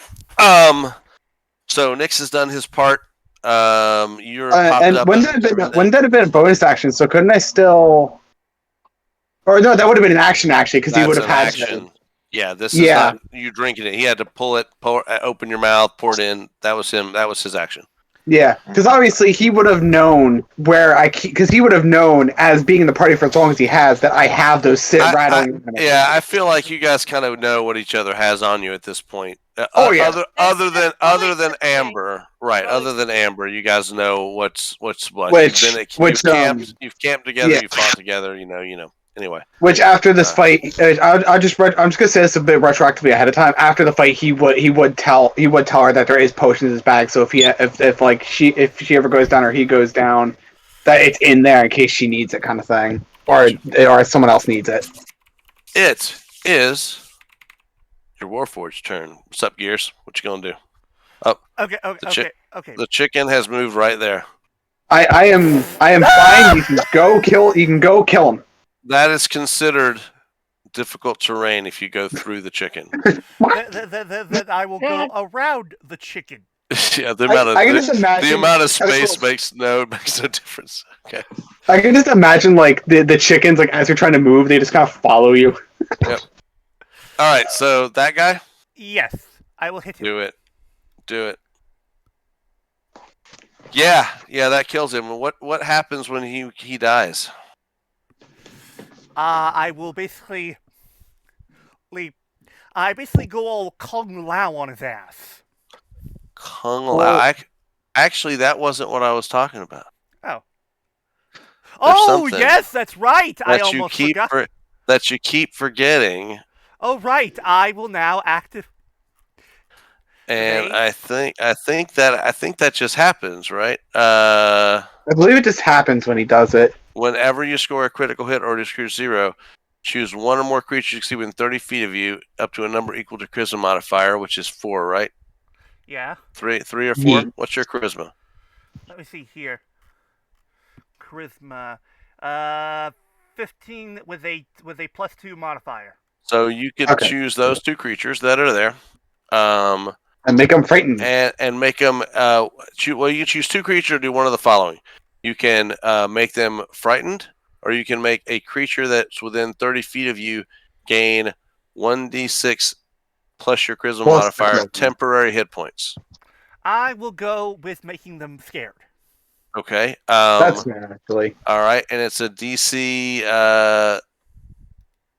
So Nyx has done his part. You're popped and up. when did have been a bonus action? So couldn't I still? Or no, that would have been an action actually, because he would have had action. Yeah, this is not you drinking it. He had to open your mouth, pour it in. That was him. That was his action. Yeah, because obviously he would have known because he would have known, as being in the party for as long as he has, that I have those rattling. I feel like you guys kind of know what each other has on you at this point. Other than Amber, right? Other than Amber, you guys know what's what. You've camped together, you fought together. You know. Anyway. Which after this fight, I'm just gonna say this a bit retroactively ahead of time. After the fight, he would tell her that there is potions in his bag. So if she ever goes down or he goes down, that it's in there in case she needs it, kind of thing, or someone else needs it. It is your Warforged turn. What's up, Gears? What you gonna do? Okay. The chicken has moved right there. I am fine. You can go kill him. That is considered difficult terrain if you go through the chicken. Then I will go around the chicken. Yeah, the amount of space makes no difference. Okay. I can just imagine like the chickens, like as you're trying to move, they just kind of follow you. Yep. All right, so that guy. Yes, I will hit him. Do it. Yeah, that kills him. What happens when he dies? I will basically go all Kung Lao on his ass. Kung Lao. Actually, that wasn't what I was talking about. Oh. There's Oh something yes, that's right. I that you almost keep forgot. that you keep forgetting. Oh right, I will now active. And Right. I think that just happens, right? I believe it just happens when he does it. Whenever you score a critical hit or discreet 0, choose one or more creatures you see within 30 feet of you, up to a number equal to charisma modifier, which is 4, right? Yeah. 3 or 4. Yeah. What's your charisma? Let me see here. Charisma, 15 with a +2 modifier. So you can choose those 2 creatures that are there, and make them frightened, and make them. You can choose 2 creatures or do one of the following. You can make them frightened, or you can make a creature that's within 30 feet of you gain 1d6 plus your charisma modifier temporary hit points. I will go with making them scared. Okay. That's fair, actually. All right, and it's a DC.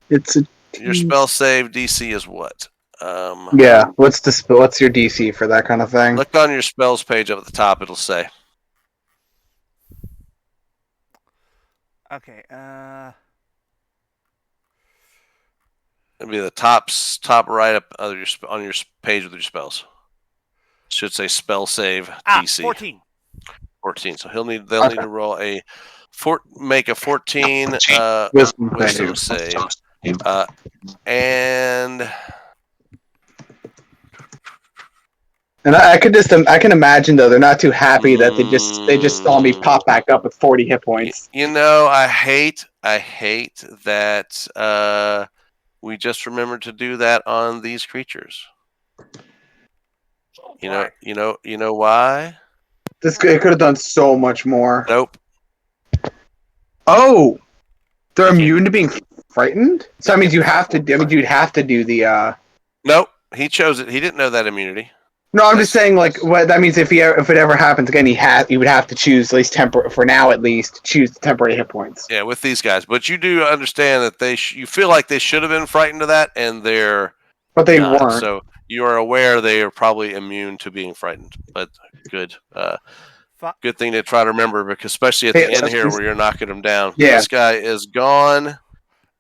It's a your spell save DC is what? Yeah. What's your DC for that kind of thing? Look on your spells page up at the top. It'll say. Okay. It'll be the top right up on your page with your spells. It should say spell save DC. 14. 14. So they'll need to roll make a 14 wisdom save. And I can imagine though they're not too happy that they just saw me pop back up with 40 hit points. I hate that we just remembered to do that on these creatures. You know why? It could have done so much more. Nope. Oh, they're immune to being frightened. So that means you'd have to do the. Nope, he chose it. He didn't know that immunity. No, I'm just saying, like, what that means if it ever happens again, he would have to choose at least for now at least choose temporary hit points. Yeah, with these guys, but you do understand that you feel like they should have been frightened of that, and but they weren't. So you are aware they are probably immune to being frightened. But good, good thing to try to remember, because especially at the end here where you're knocking them down. Yeah. This guy is gone.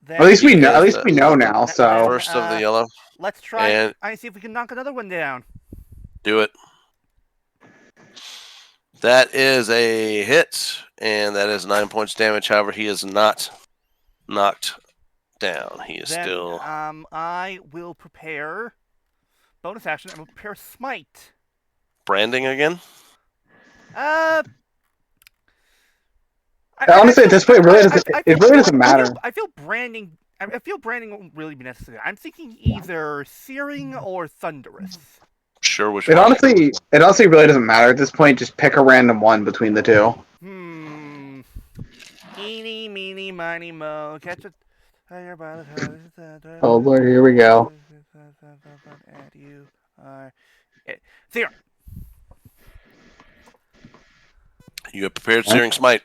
At least we know. At least we know now. So first of the yellow. Let's try and see if we can knock another one down. Do it. That is a hit, and that is 9 points damage. However, he is not knocked down. He is still. I will prepare bonus action. I will prepare smite. Branding again. Honestly, at this point, it really doesn't matter. I feel branding won't really be necessary. I'm thinking either searing or thunderous. Sure, which it honestly really doesn't matter at this point. Just pick a random one between the two. Eeny, meeny, miny, mo. Catch it. Oh Lord, here we go. Sear. You have prepared Searing Smite.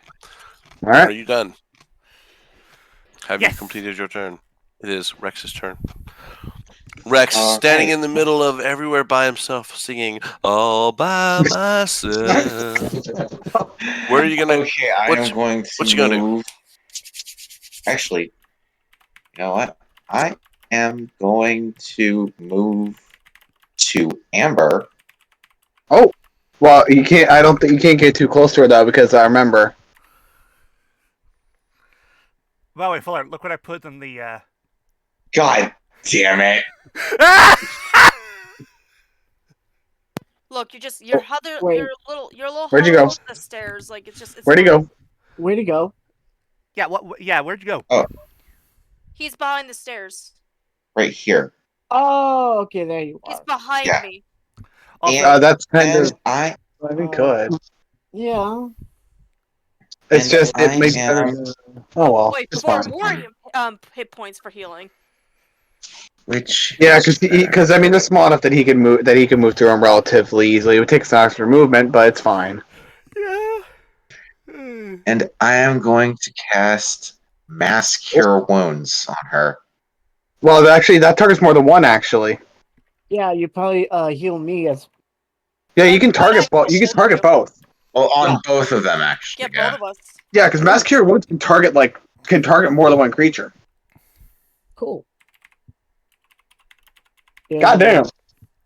All right. Are you done? Have you completed your turn? It is Rex's turn. Rex standing in the middle of everywhere by himself, singing "All by Myself." Where are you gonna? Okay, I am going to what you gonna do? Actually, you know what? I am going to move to Amber. Oh, well, you can't. I don't think you can't get too close to her though, because I remember. Well, wait, Fuller, look what I put in the. God damn it! Look, you're a little. Where'd you go? The stairs, like it's Where'd he go? Where'd he go? Yeah, where'd you go? Oh, he's behind the stairs. right here. Oh, okay, there you are. He's behind me. That's kind of. I mean, could. Yeah. It's just it makes better. Oh well. Wait, it's 4 fine. more hit points for healing. Because I mean, they're small enough that he can move through them relatively easily. It would take some extra movement, but it's fine. Yeah. And I am going to cast Mass Cure Wounds on her. Well, actually, that targets more than one. Actually, Yeah, you probably heal me as yeah, you can target both. You can target both. Well, on Yeah. both of them, actually. Get both of us. Yeah, because Mass Cure Wounds can target more than one creature. cool. Goddamn.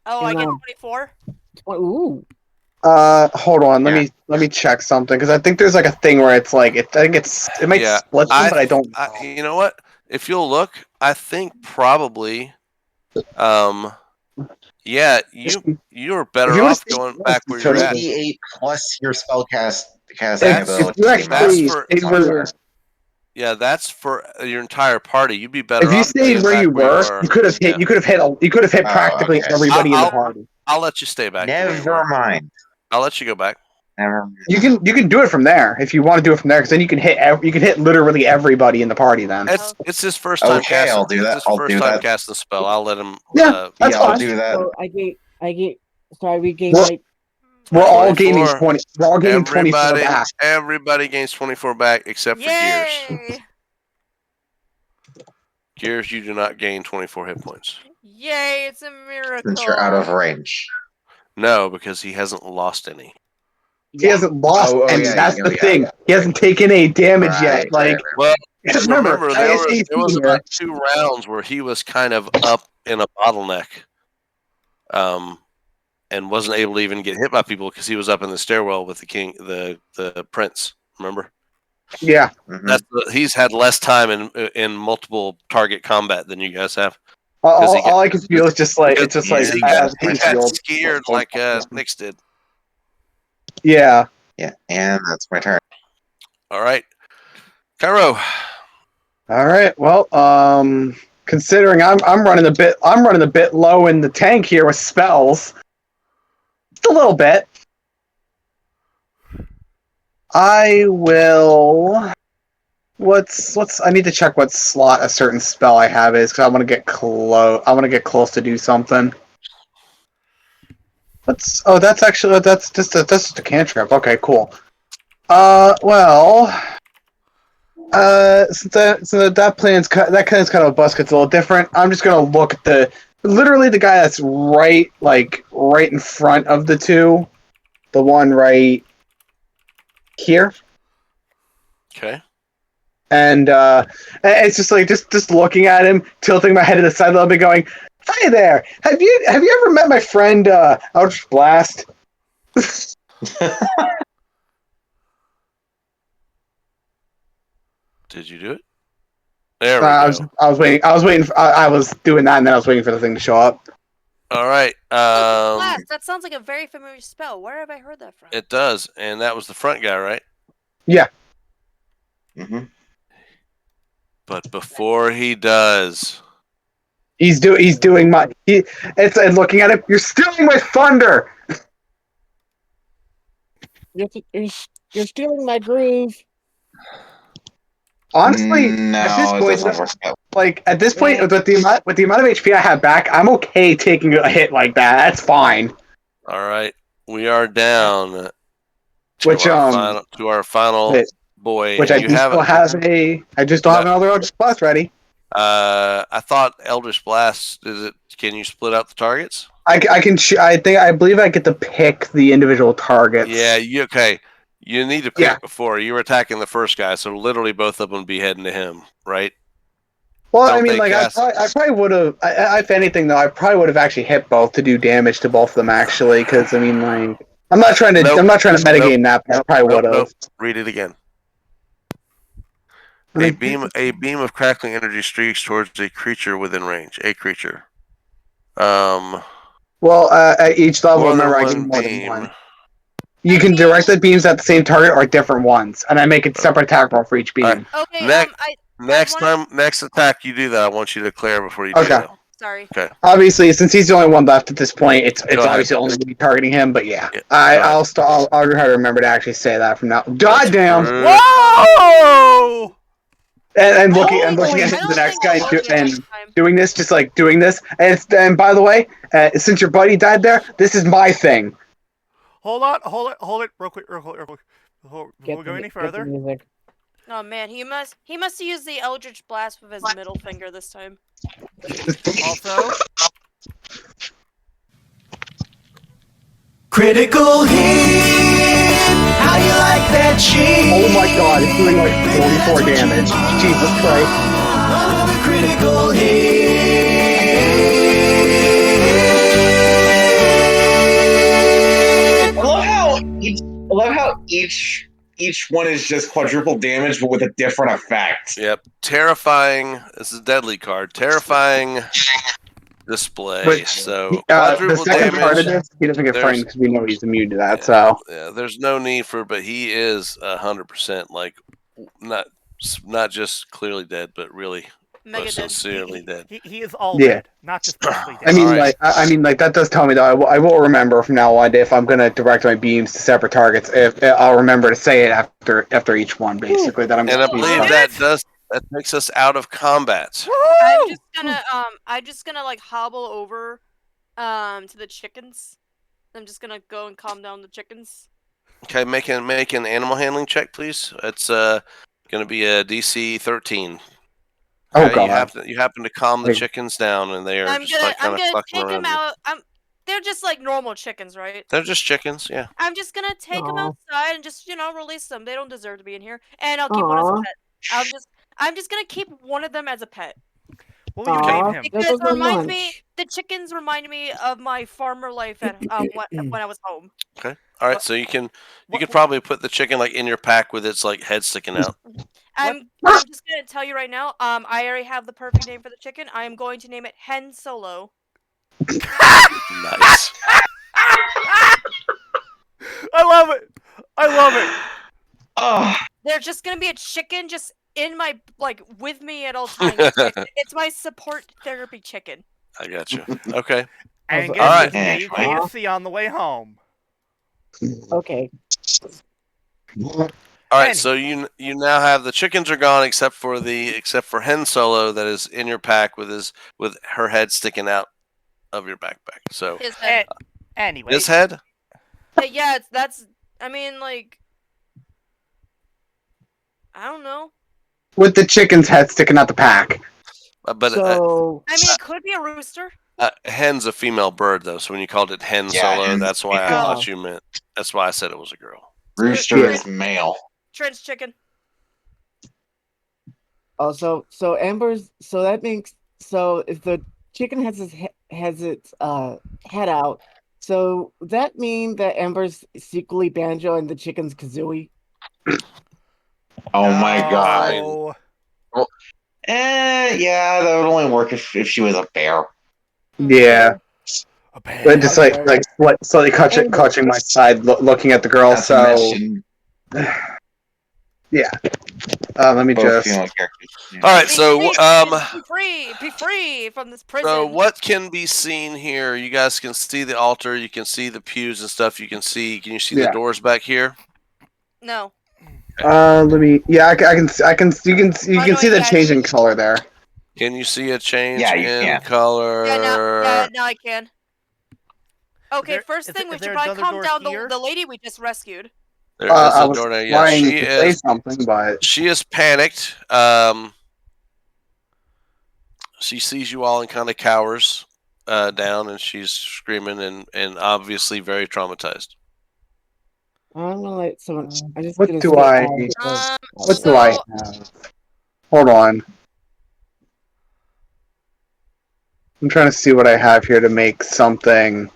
Oh, I get And, 24. Ooh. Hold on. Let me check something because I think there's like a thing where it's like it might Yeah, split them, but I don't. You know what? If you'll look, I think probably, yeah, you're better If you wanna off see- going back where you're at. 3d8 plus your spellcasting If ability. you actually for- stayed where, Yeah, that's for your entire party. You'd be better if you off stayed being where back you were, you could have hit. Yeah. You could have hit practically okay. everybody in the I'll- party. I'll let you stay back. to where you Never were. mind. I'll let you go back. Never mind. You can do it from there if you want to do it from there, because then you can hit literally everybody in the party. Then It's his first time Okay, casting. I'll do that. It's his first time casting the spell. I'll let him. Yeah, that's I'll fine. do that. So we gain Well- like We're all 24. gaining 20. We're all gaining 24 back. Everybody gains 24 back except for Gears. Yay! Gears, you do not gain 24 hit points. Yay! It's a miracle. Since you're out of range. No, because he hasn't lost any. He hasn't lost, and yeah, that's the yeah. thing. He hasn't taken any damage yet. Right, Like, right, right. Well, because remember, there ISAC was here- about 2 rounds where he was kind of up in a bottleneck, and wasn't able to even get hit by people because he was up in the stairwell with the king, the prince. Remember? yeah. Mhm. He's had less time in multiple target combat than you guys have. All I can feel is just like Because it's just he like got Hayfield. scared like Nyx did. Yeah. Yeah, and that's my turn. All right, Cairo. All right. Well, considering I'm running a bit low in the tank here with spells, just a little bit. I will. I need to check what slot a certain spell I have is because I want to get close. I want to get close to do something. That's just a cantrip. Okay, cool. Since that plan's that kind of a bus gets a little different. I'm just gonna look at literally the guy that's right in front of the two, the one right here. Okay. And it's just like just looking at him, tilting my head to the side a little bit, going, "Hi there. Have you ever met my friend Eldritch Blast?" Did you do it? There we I go. was waiting. I was doing that, and then I was waiting for the thing to show up. All right. Blast. That sounds like a very familiar spell. Where have I heard that from? It does, and that was the front guy, right? Yeah. Mm-hmm. But before he does, He's doing my. It's looking at him. You're stealing my thunder. you're stealing my groove. Honestly, no, at this it point, doesn't work out. at this point, with the amount of HP I have back, I'm okay taking a hit like that. That's fine. all right, we are down Which to our final wait, boy. which I just don't have another Eldritch Blast ready. I thought Eldritch Blast. Can you split out the targets? I believe I get to pick the individual targets. Yeah. Okay. You need to pick before you were attacking the first guy, so literally both of them would be heading to him, right? Well, I mean, like I probably would have. If anything, though, I probably would have actually hit both to do damage to both of them. Actually, because I mean, like, I'm not trying to metagame that. But I probably would have. Read it again. A beam of crackling energy streaks towards a creature within range. A creature. Well, at each level, remember, I get more than one. You can direct the beams at the same target or different ones, and I make a separate attack roll for each beam. Okay. Next attack you do that, I want you to declare before you do that. Sorry. Okay. Obviously, since he's the only one left at this point, it's obviously only going to be targeting him. But yeah, I'll try to remember to actually say that from now. Goddamn! Whoa! And looking at the next guy doing this, just like doing this, and by the way, since your buddy died there, this is my thing. Hold on, hold it, real quick. Before we go any Get the further. music. Oh man, he must use the Eldritch Blast with his middle finger this time. Also, Critical hit! How you like that shit? Oh my god, it's doing like 44 damage. Jesus Christ. Another critical hit! I love how each one is just quadruple damage, but with a different effect. Yep. Terrifying. This is a deadly card. Terrifying display. But, so the quadruple second part of damage. this, he doesn't get There's- frightened because we know he's immune to that. Yeah. So Yeah, there's no need for, but he is 100% like not just clearly dead, but really Mega dead. sincerely dead. he is all Yeah. dead, not just partially dead. I mean, Alright. I mean, like that does tell me that I will remember from now on if I'm gonna direct my beams to separate targets. If I'll remember to say it after each one, basically. That I'm. And I gonna believe beat that takes us out of combat. I'm just gonna like hobble over to the chickens. I'm just gonna go and calm down the chickens. Okay, make an animal handling check, please. It's going to be a DC 13. Oh Okay, god. you happen to calm the Wait. chickens down, and they are I'm just gonna like kind of fucking take them around. out. They're just like normal chickens, right? They're just chickens, yeah. I'm just gonna take them Aw. outside and just release them. They don't deserve to be in here, and I'll keep one as a Aw. pet. I'm just gonna keep one of them as a pet What will you Aw. name him? because That was it my reminds lunch. me. The chickens remind me of my farmer life at when I was home. Okay. All right, so you could What- probably put the chicken like in your pack with its like head sticking out. I'm just gonna tell you right now. I already have the perfect name for the chicken. I am going to name it Hen Solo. Nice. I love it. I love it. Oh, There's just gonna be a chicken just in my with me at all times. It's my support therapy chicken. I got you. Okay. And All get right. this new KFC on the way home. Okay. All right, Penny. so you now have the chickens are gone except for Hen Solo that is in your pack with her head sticking out of your backpack. So His head. Anyway, his head. Yeah, that's. I mean, I don't know. With the chicken's head sticking out the pack. But So I mean, it could be a rooster. hen's a female bird though, so when you called it Hen Yeah, Solo, hen's that's why I female. thought you meant. That's why I said it was a girl. rooster is male. Trench chicken. also, so Amber's. So that means. So if the chicken has its head out, so that mean that Amber's secretly Banjo and the chicken's Kazooie. Oh my god. No. Yeah, that would only work if she was a bear. Yeah, A bear. but just like slightly clutching my side, looking at the girl. That's a So mission. yeah. Let me Both just. female characters. Yeah. All right, so be free from this prison. so what can be seen here? You guys can see the altar. You can see the pews and stuff. Can you see the Yeah. doors back here? No. Let me. Yeah, I can. You can see the change in color there. Can you see a change Yeah, you in can. color? Now I can. Okay, there- first is thing there- we is should there probably another calm door down here? the lady we just rescued. There is I a was door there. Yeah, trying she to say is. something, but She is panicked. She sees you all and kind of cowers down, and she's screaming and obviously very traumatized. I'm gonna let someone. I'm just What gonna do say I- all because- what do I have? Hold on. I'm trying to see what I have here to make something.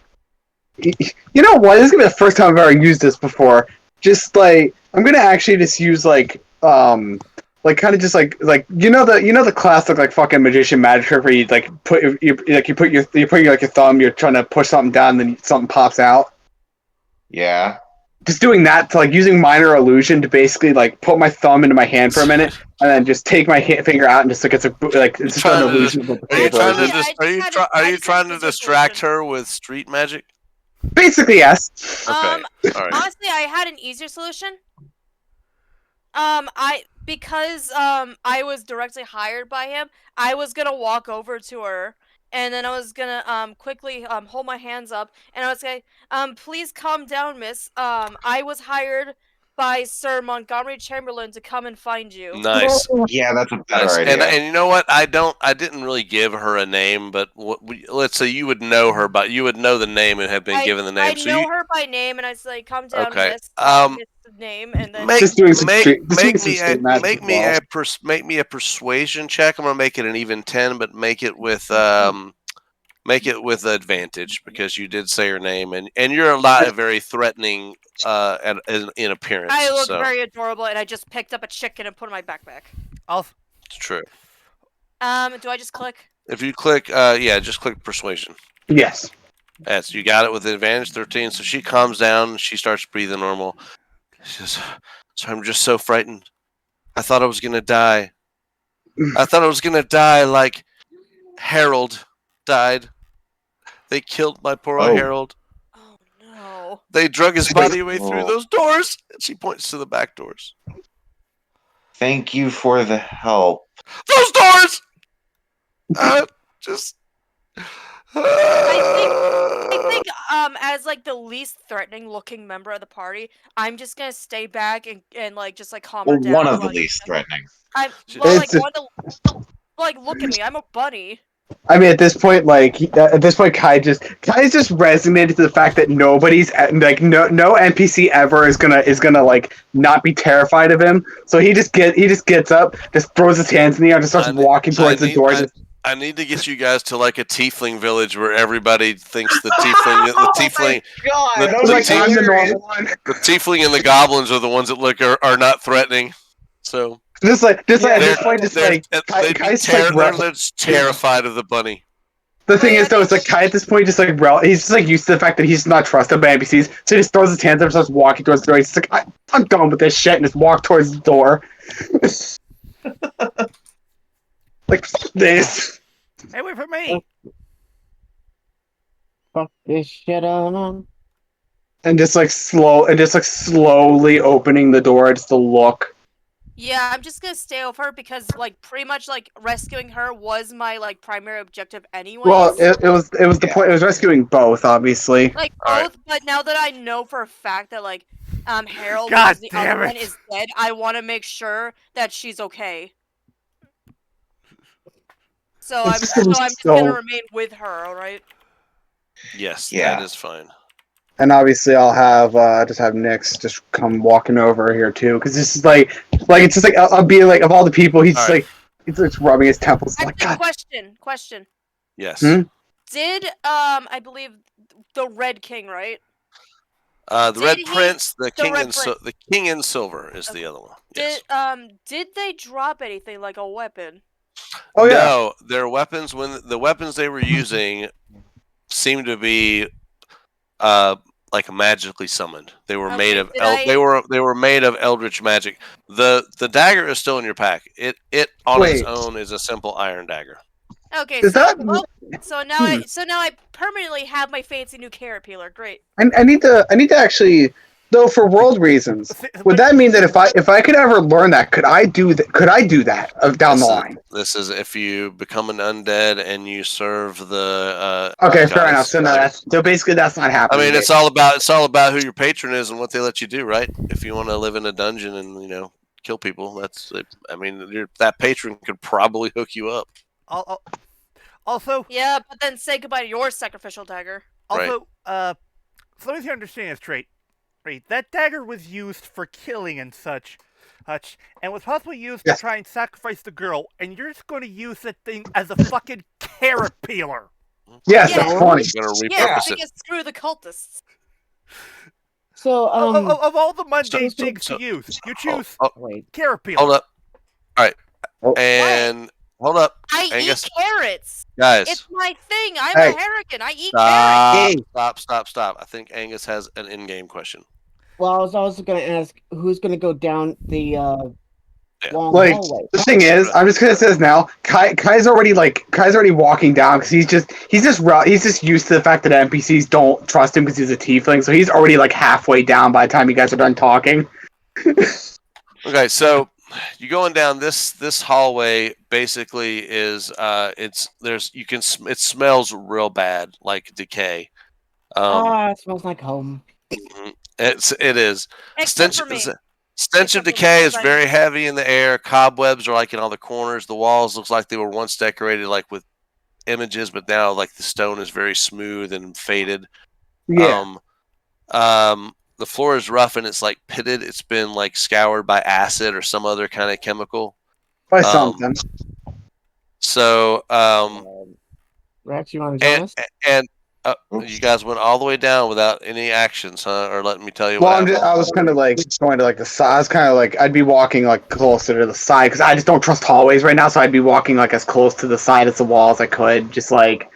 You know what? This is gonna be the first time I've ever used this before. Just like I'm gonna actually just use like kind of just like the classic like fucking magician magic trick where you like put your thumb, you're trying to push something down, and then something pops out. Yeah. Just doing that to like using minor illusion to basically like put my thumb into my hand for a minute and then just take my finger out and just like it's just an illusion of what the Are you paper trying is. to are you trying to distract her with street magic? Basically, yes. Okay. All right. Honestly, I had an easier solution. Because I was directly hired by him, I was gonna walk over to her and then I was gonna quickly hold my hands up, and I would say, please calm down, miss. I was hired by Sir Montgomery Chamberlain to come and find you. Nice. Yeah, that's a better Nice. idea. And you know what? I didn't really give her a name, but let's say you would know her, but you would know the name and have been given the name. I know her by name, and I say, "Calm down, Okay. miss." It's the name, and then Make me a persuasion check. I'm gonna make it an even 10, but make it with advantage because you did say her name, and you're not very threatening in appearance. I look very adorable, and I just picked up a chicken and put it in my backpack. It's true. Do I just click? If you click, just click persuasion. Yes. Yes, you got it with advantage 13. So she calms down. She starts breathing normal. She says, "So I'm just so frightened. I thought I was gonna die. I thought I was gonna die like Harold died. They killed my poor Harold. Oh no! They drug his body away through those doors." And she points to the back doors. Thank you for the help. Those doors. I think as like the least threatening looking member of the party, I'm just gonna stay back and like just like calm her down. One of the least threatening. Look at me, I'm a bunny. I mean, at this point, Kai is just resonated to the fact that nobody's like no NPC ever is gonna like not be terrified of him. So he just gets up, just throws his hands in the air, and just starts walking towards the door. I need to get you guys to like a tiefling village where everybody thinks the tiefling and the goblins are the ones that are not threatening. So just at this point, Kai's they're terrified of the bunny. The thing is, though, it's like Kai at this point he's just like used to the fact that he's not trusted by NPCs, so he just throws his hands up and starts walking towards the door. He's like, I'm done with this shit, and just walk towards the door. Like, fuck this. Hey, wait for me. Fuck this shit on. And just slowly opening the door just to look. Yeah, I'm just gonna stay with her because like pretty much like rescuing her was my like primary objective anyway. Well, it was the point. It was rescuing both, obviously. Like both, but now that I know for a fact that like Harold because the other one is dead, I want to make sure that she's okay. So I'm just gonna remain with her, all right? Yes, that is fine. And obviously, I'll have just have Nyx just come walking over here too, because this is like it's just like I'll be like of all the people, he's just like he's just rubbing his temples. Actually, like, God. Question. Yes. Did I believe the Red King, right? The Red Prince, the King in Silver is the other one. Yes. Did they drop anything like a weapon? Oh yeah. No, their weapons the weapons they were using seemed to be like magically summoned. They were made of they were made of eldritch magic. The dagger is still in your pack. It on its own is a simple iron dagger. Okay, so now I permanently have my fancy new carrot peeler. Great. I need to actually, though, for world reasons. Would that mean that if I could ever learn that, could I do that down the line? This is if you become an undead and you serve the. Okay, fair enough. So basically that's not happening. I mean, it's all about who your patron is and what they let you do, right? If you want to live in a dungeon and kill people, that patron could probably hook you up. Also, yeah, but then say goodbye to your sacrificial dagger. Also, so let me see if I understand this straight. Right, that dagger was used for killing and such, and was possibly used to try and sacrifice the girl, and you're just going to use that thing as a fucking carrot peeler. Yes, that's funny. Yeah, because screw the cultists. So, of all the mundane things to use, you choose carrot peeler. Hold up. All right, and hold up. I eat carrots. Guys, it's my thing. I'm a Harrigan. I eat carrots. Stop. I think Angus has an in-game question. Well, I was also going to ask who's going to go down the long hallway. The thing is, I'm just going to say this now. Kai's already walking down because he's just used to the fact that NPCs don't trust him because he's a tiefling. So he's already like halfway down by the time you guys are done talking. Okay, so you're going down this hallway. basically is it smells real bad, like decay. It smells like home. It is. Except for me. Stench of Except for me, decay is 'cause very heavy in the air. Cobwebs are like in all the corners. The walls looks like they were once decorated like with images, but now like the stone is very smooth and faded. Yeah. The floor is rough and it's like pitted. It's been like scoured by acid or some other kind of chemical. By something. So, Rex, you want to join us? and you guys went all the way down without any actions, huh? Or let me tell you Well, what happened. I was kind of like going to like the side. I was kind of like I'd be walking like closer to the side because I just don't trust hallways right now. So I'd be walking like as close to the side as the wall as I could. Just like.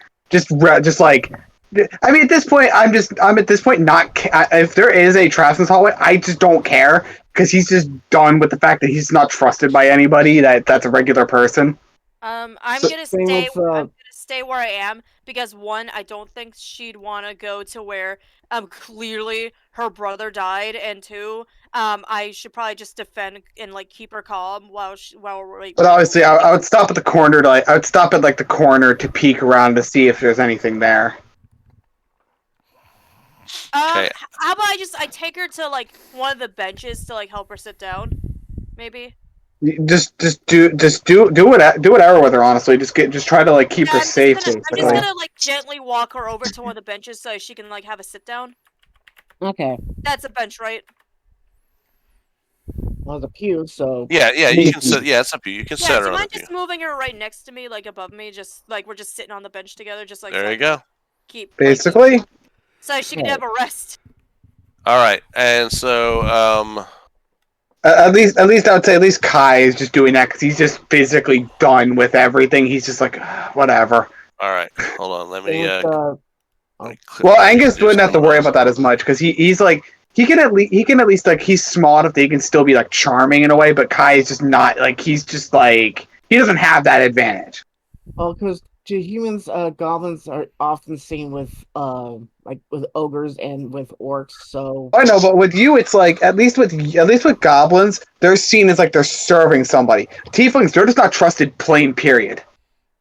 I mean, at this point, I'm at this point not. If there is a trap in this hallway, I just don't care because he's just done with the fact that he's not trusted by anybody. That's a regular person. I'm gonna stay where I am because one, I don't think she'd want to go to where clearly her brother died, and two, I should probably just defend and like keep her calm while we're like. But obviously, I would stop at the corner to I would stop at like the corner to peek around to see if there's anything there. Okay. How about I take her to like one of the benches to like help her sit down, maybe. Just do whatever with her. Honestly, just try to like keep her safe. I'm just gonna like gently walk her over to one of the benches so she can like have a sit down. Okay. That's a bench, right? Well, the pew. So yeah, you can sit. Yeah, it's up to you. You can set her do you on the mind pew. just moving her right next to me, like above me, just like we're just sitting on the bench together, just like There you go. Keep basically. So she can have a rest. All right, and so at least I would say at least Kai is just doing that because he's just physically done with everything. He's just like whatever. All right, hold on. Let me. Well, Angus wouldn't have to worry about that as much because he's like he can at least like he's small enough that he can still be like charming in a way. But Kai is just not like he's just like he doesn't have that advantage. Well, because to humans, goblins are often seen with like with ogres and with orcs. So I know, but with you, it's like at least with goblins, they're seen as like they're serving somebody. Tieflings, they're just not trusted. Plain period.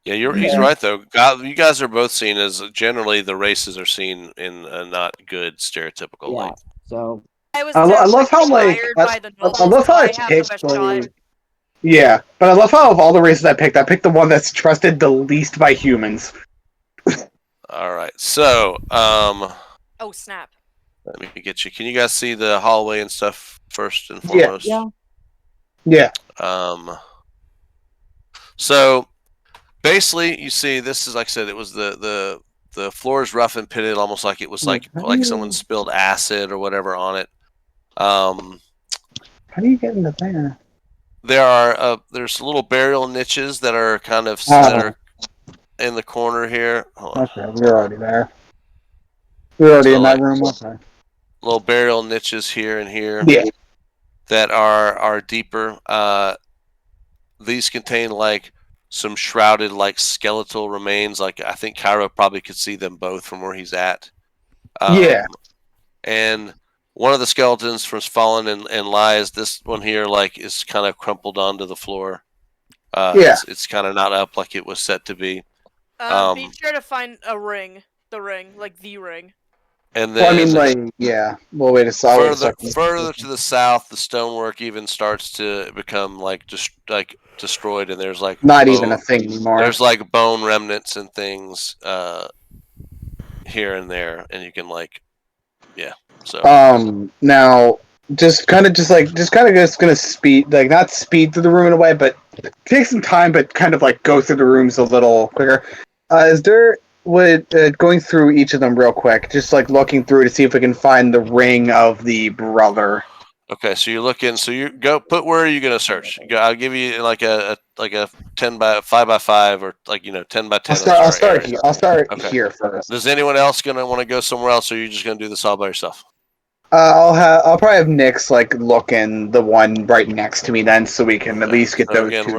Yeah, he's right though. You guys are both seen as generally the races are seen in a not good stereotypical light. So I love how like I love how I picked like, yeah, but I love how of all the races I picked the one that's trusted the least by humans. All right, so oh snap! Let me get you. Can you guys see the hallway and stuff first and foremost? Yeah. So basically, you see, this is like I said. It was the floor is rough and pitted, almost like it was like someone spilled acid or whatever on it. How do you get into there? There's little burial niches that are kind of that are in the corner here. Okay, we're already there. We're already in that room. Okay. Little burial niches here and here. Yeah. That are deeper. These contain like some shrouded like skeletal remains. Like I think Hiiro probably could see them both from where he's at. Yeah. And one of the skeletons from fallen and lies. This one here like is kind of crumpled onto the floor. It's kind of not up like it was set to be. Be sure to find the ring, like the ring. And then, Well, wait a second. Further to the south, the stonework even starts to become like destroyed, and there's like not even a thing anymore. There's like bone remnants and things here and there, and you can like, So now just gonna speed not speed through the room in a way, but take some time, but kind of like go through the rooms a little quicker. Is there going through each of them real quick, just like looking through to see if we can find the ring of the brother. Okay, so you're looking. So you go put where are you gonna search? I'll give you like a 10 by 5 by 5 or 10 by 10. I'll start here. I'll start here first. Does anyone else gonna want to go somewhere else, or are you just gonna do this all by yourself? I'll probably have Nyx like look in the one right next to me then, so we can at least get those. Again,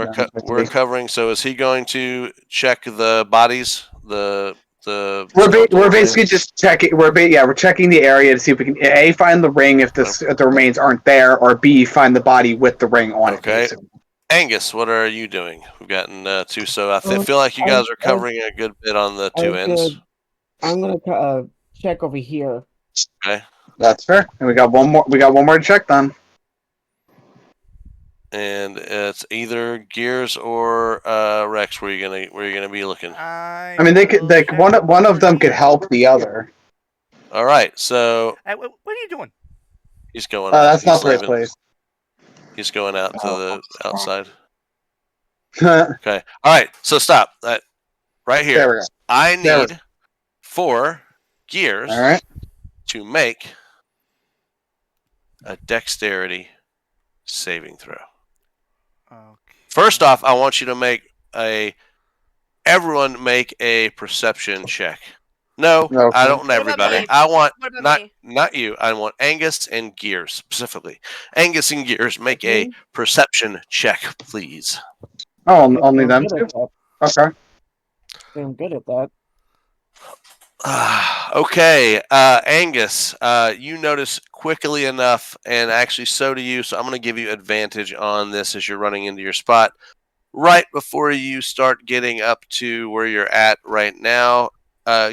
we're covering. So is he going to check the bodies? We're basically just checking. We're checking the area to see if we can find the ring if the remains aren't there, or B find the body with the ring on it. Okay. Angus, what are you doing? We've gotten 2, so I feel like you guys are covering a good bit on the 2 ends. I'm gonna check over here. Okay. That's fair. And we got one more. We got one more to check then. And it's either Gears or Rex. Where you gonna be looking? I mean, they could. Like one of them could help the other. All right. So what are you doing? he's going. That's not the right place. He's going out to the outside. Okay. All right. So stop. Right here. There we go. I need 4 Gears. All right. To make a dexterity saving throw. Okay. First off, I want you to make everyone make a perception check. No, okay. I don't want everybody. I want not you. I want Angus and Gears specifically. Angus and Gears, make a perception check, please. Oh, only them two? Okay. I'm good at that. Okay, Angus, you notice quickly enough, and actually so do you, so I'm going to give you advantage on this as you're running into your spot. Right before you start getting up to where you're at right now,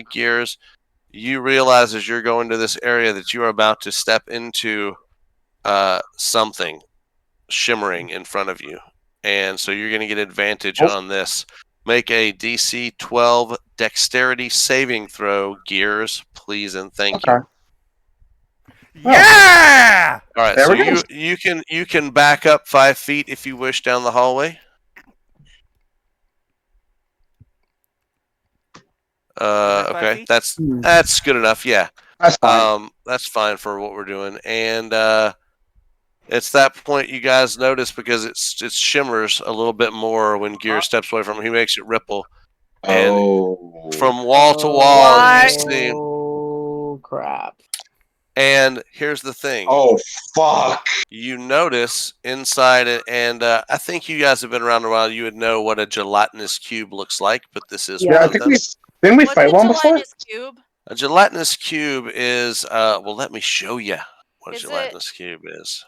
Gears, you realize as you're going to this area that you are about to step into something shimmering in front of you. And so you're going to get advantage on this. Make a DC 12 dexterity saving throw, Gears, please and thank you. Yeah! All right, so you can back up 5 feet if you wish down the hallway. Okay, that's good enough. Yeah, that's fine. That's fine for what we're doing, and it's that point you guys notice because it shimmers a little bit more when Gear steps away from him. He makes it ripple, and from wall to wall you see. Oh crap! And here's the thing. Oh fuck! You notice inside it, and I think you guys have been around a while. You would know what a gelatinous cube looks like, but this is one of them. Didn't we fight one before? Cube? A gelatinous cube is well. Let me show you what a gelatinous cube is.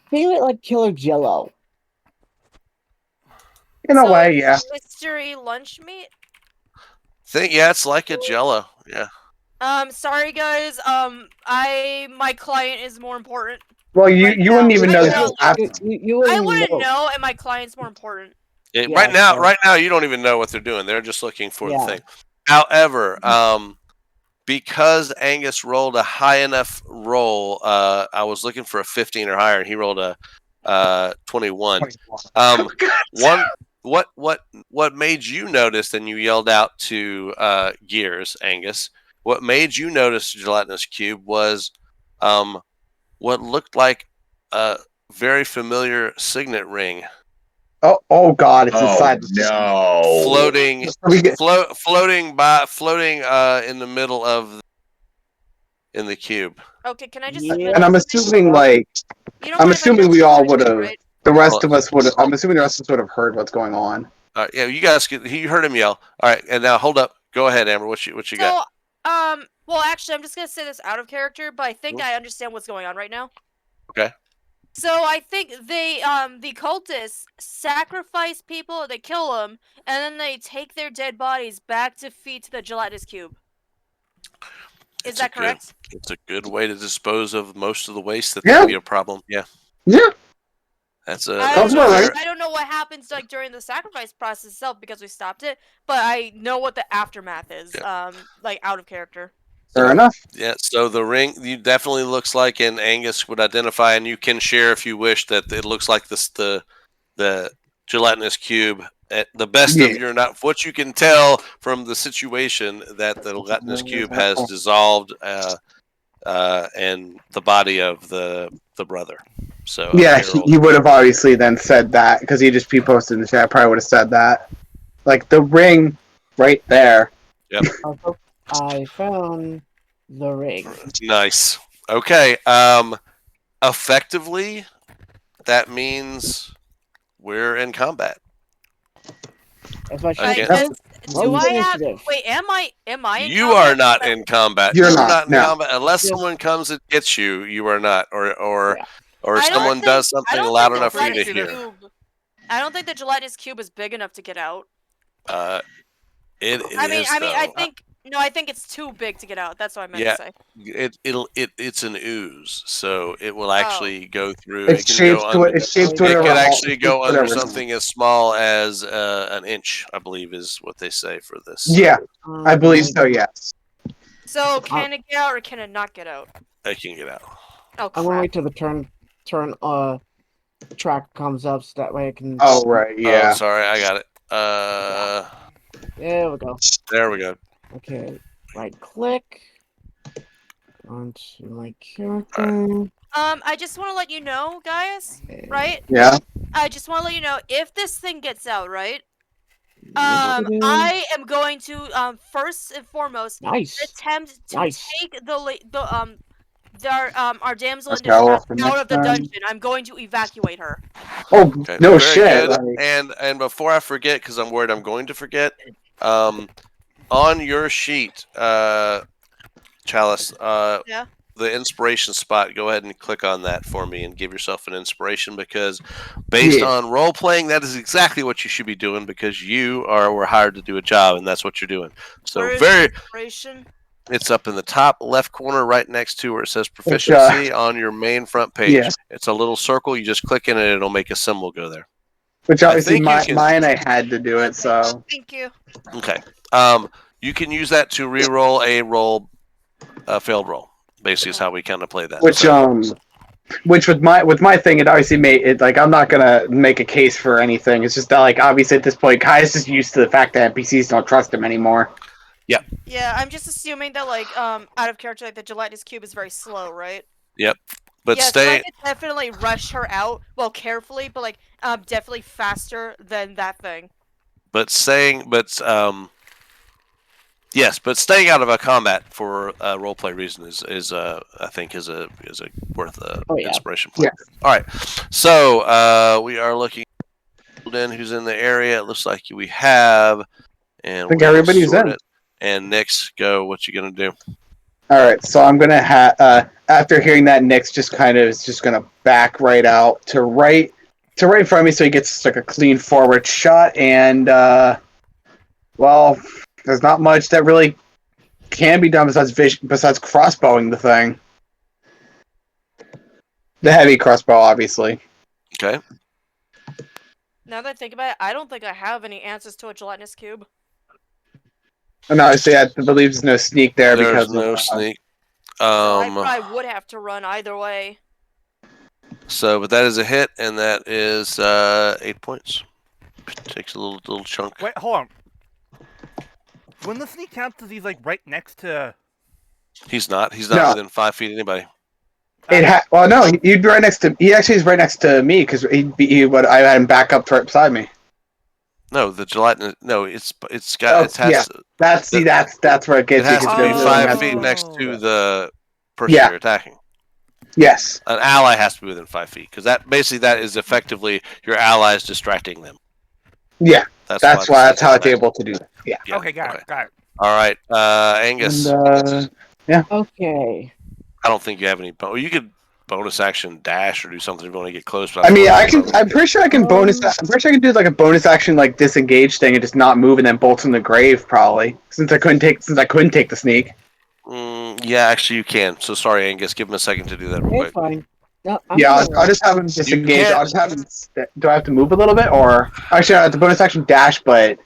Think of it like Killer Jello. In a way, yeah. Mystery lunch meat? Yeah, it's like a Jello. Yeah. Sorry guys. My client is more important. Well, you wouldn't even know this. I wouldn't know, and my client's more important. Right now, you don't even know what they're doing. They're just looking for the thing. However, because Angus rolled a high enough roll, I was looking for a 15 or higher, and he rolled a 21. What made you notice? And you yelled out to Gears, Angus. What made you notice gelatinous cube was what looked like a very familiar signet ring. Oh God! It's inside. No, floating in the middle of the cube. Okay, can I just? And I'm assuming we all would have. Right? The rest of us would have. I'm assuming the rest of us would have heard what's going on. Yeah, you guys. You heard him yell. All right, and now hold up. Go ahead, Amber. What you got? Well, actually, I'm just gonna say this out of character, but I think I understand what's going on right now. Okay. So I think they, the cultists sacrifice people, they kill them, and then they take their dead bodies back to feed to the gelatinous cube. Is that correct? It's a good way to dispose of most of the waste that would be a problem. Yeah. Yeah. That's I don't know what happens like during the sacrifice process itself because we stopped it, but I know what the aftermath is. Like out of character. Fair enough. Yeah, so the ring definitely looks like, and Angus would identify, and you can share if you wish, that it looks like the gelatinous cube. At the best of your what you can tell from the situation, that the gelatinous cube has dissolved, and the body of the brother. So yeah, he would have obviously then said that because he just posted in the chat. Probably would have said that, like the ring right there. Yep. I found the ring. Nice. Okay. Effectively, that means we're in combat. Do I have? Wait, am I? You are not in combat. You're not in combat unless someone comes and gets you. You are not, or or I don't someone think- does I something don't loud think enough the for you to gelatinous hear. cube- I don't think the gelatinous cube is big enough to get out. It I mean, is, I though. think no, I think it's too big to get out. That's what I meant Yeah. to say. It's an ooze, so it will actually go through. It's It can shaped go to under. it. It's shaped to It whatever. could actually go under whatever. something as small as an inch, I believe, is what they say for this. Yeah, I believe so. Yes. So can it get out or can it not get out? I can get out. Oh I'm gonna crap! wait till the turn track comes up so that way I can. Oh right. Yeah. Oh, sorry, I got it. There we go. There we go. Okay, right click onto my character. I just want to let you know, guys. Right? Yeah. I just want to let you know if this thing gets out, right? Initiative. I am going to first and foremost Nice. attempt to Nice. take our damsel in Let's go distress for next out of the time. dungeon. I'm going to evacuate her. Oh Okay, no very shit. good. Like, And before I forget, because I'm worried I'm going to forget, on your sheet, Chalice, Yeah. the inspiration spot, go ahead and click on that for me and give yourself an inspiration, because based Yeah. on role playing, that is exactly what you should be doing, because you were hired to do a job, and that's what you're doing. So Where is very, inspiration? it's up in the top left corner, right next to where it says proficiency on your main front page. Yes. It's a little circle. You just click in it, it'll make a symbol go there. which I obviously think you can- mine I had to do it. So Thank you. Okay. You can use that to re-roll a failed roll. Basically, is how we kind of play that. which with my thing, it obviously made it like I'm not gonna make a case for anything. It's just that like obviously at this point, Kai's just used to the fact that NPCs don't trust him anymore. Yeah, I'm just assuming that like out of character, like the gelatinous cube is very slow, right? But yes, stay. I could definitely rush her out, well, carefully, but like definitely faster than that thing. Yes, but staying out of a combat for roleplay reason is I think is a worth inspiration point. Yeah. All right, so we are looking at who's in the area. It looks like we have, and I think we're gonna everybody's sort in. it. And Nyx, go. What you gonna do? All right, so I'm gonna after hearing that, Nick's just gonna back right out to right in front of me, so he gets like a clean forward shot, and well, there's not much that really can be done besides crossbowing the thing, the heavy crossbow, obviously. Okay. Now that I think about it, I don't think I have any answers to a gelatinous cube. And obviously, I believe there's no sneak there There's because no of, sneak. So I probably would have to run either way. So, but that is a hit, and that is 8 points. Takes a little chunk. Wait, hold on. When the sneak counts, is he's like right next to? He's not. He's No. not within 5 feet of anybody. Well, no, he'd be right next to. He actually is right next to me because I had him back up right beside me. No, the gelatinous. No, it's got. It has. Yeah. That's where it gets. It has you, to 'cause be it's- 5 Oh. feet next to the person Yeah. you're attacking. Yes. An ally has to be within 5 feet, because that is effectively your allies distracting them. Yeah. That's how it's matter. able to do that. Yeah. Yeah, Okay, got it. All right, Angus. And, Okay. I don't think you have any. You could bonus action dash or do something if you want to get close. But I mean, I'm pretty sure I can bonus. I'm pretty sure I can do like a bonus action, like disengage thing, and just not move, and then bolt from the grave. Probably since I couldn't take the sneak. Yeah, actually, you can. So sorry, Angus. Give him a second to do that real It's quick. fine. No, I'll just have him disengage. can't- I'll just have him. Do I have to move a little bit, or actually, I have to bonus action dash? But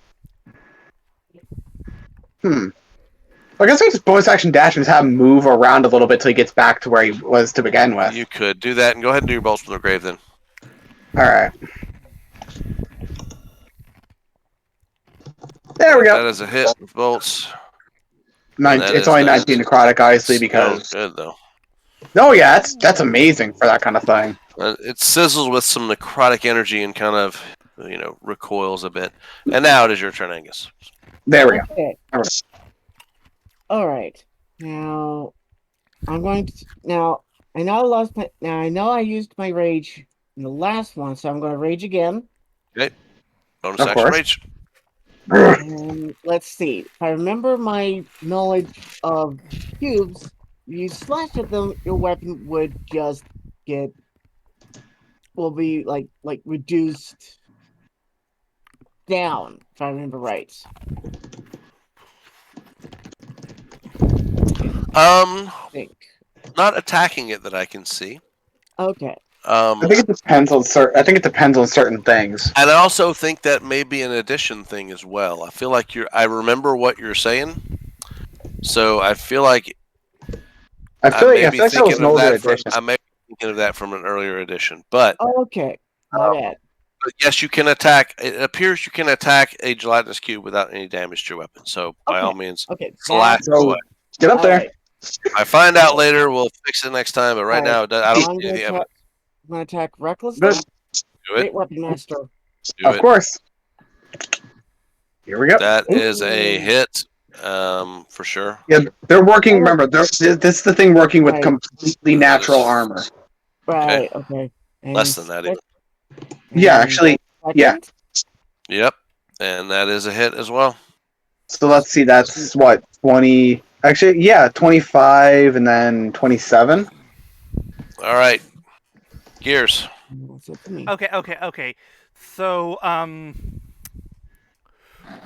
I guess I just bonus action dash and just have him move around a little bit till he gets back to where he was to begin with. You could do that, and go ahead and do your bolts from the grave then. All right. There we go. That is a hit with bolts. It's only 19 necrotic, obviously, because. Still good though. Oh yeah, that's amazing for that kind of thing. It sizzles with some necrotic energy and kind of recoils a bit. And now it is your turn, Angus. There we go. Okay. All right. Now, I'm going to. Now, I know I lost my. Now, I know I used my rage in the last one, so I'm going to rage again. Okay. Bonus Of action course. rage. And let's see. If I remember my knowledge of cubes, you slash at them, your weapon would just get will be like reduced down, if I remember right. I think. Not attacking it that I can see. Okay. I think it depends on certain. I think it depends on certain things. And I also think that may be an addition thing as well. I feel like I remember what you're saying, so I feel like I feel like that was an older edition. I may be thinking of that from an earlier edition, but Okay, my bad. but yes, you can attack. It appears you can attack a gelatinous cube without any damage to your weapon. So by all means, slash away. Get up there. Right. If I find out later, we'll fix it next time. But right now, I don't I'm see any gonna evidence. attack reckless. Good. Do it. Great weapon master. Do Of it. course. Here we go. That is a hit, for sure. Yeah, they're working. Remember, this is the thing working with completely natural armor. Right. Okay. Less than that, even. Yeah, actually, yeah. Yep, and that is a hit as well. So let's see. That's what 20. Actually, yeah, 25 and then 27. All right, Gears. Okay. So, I'd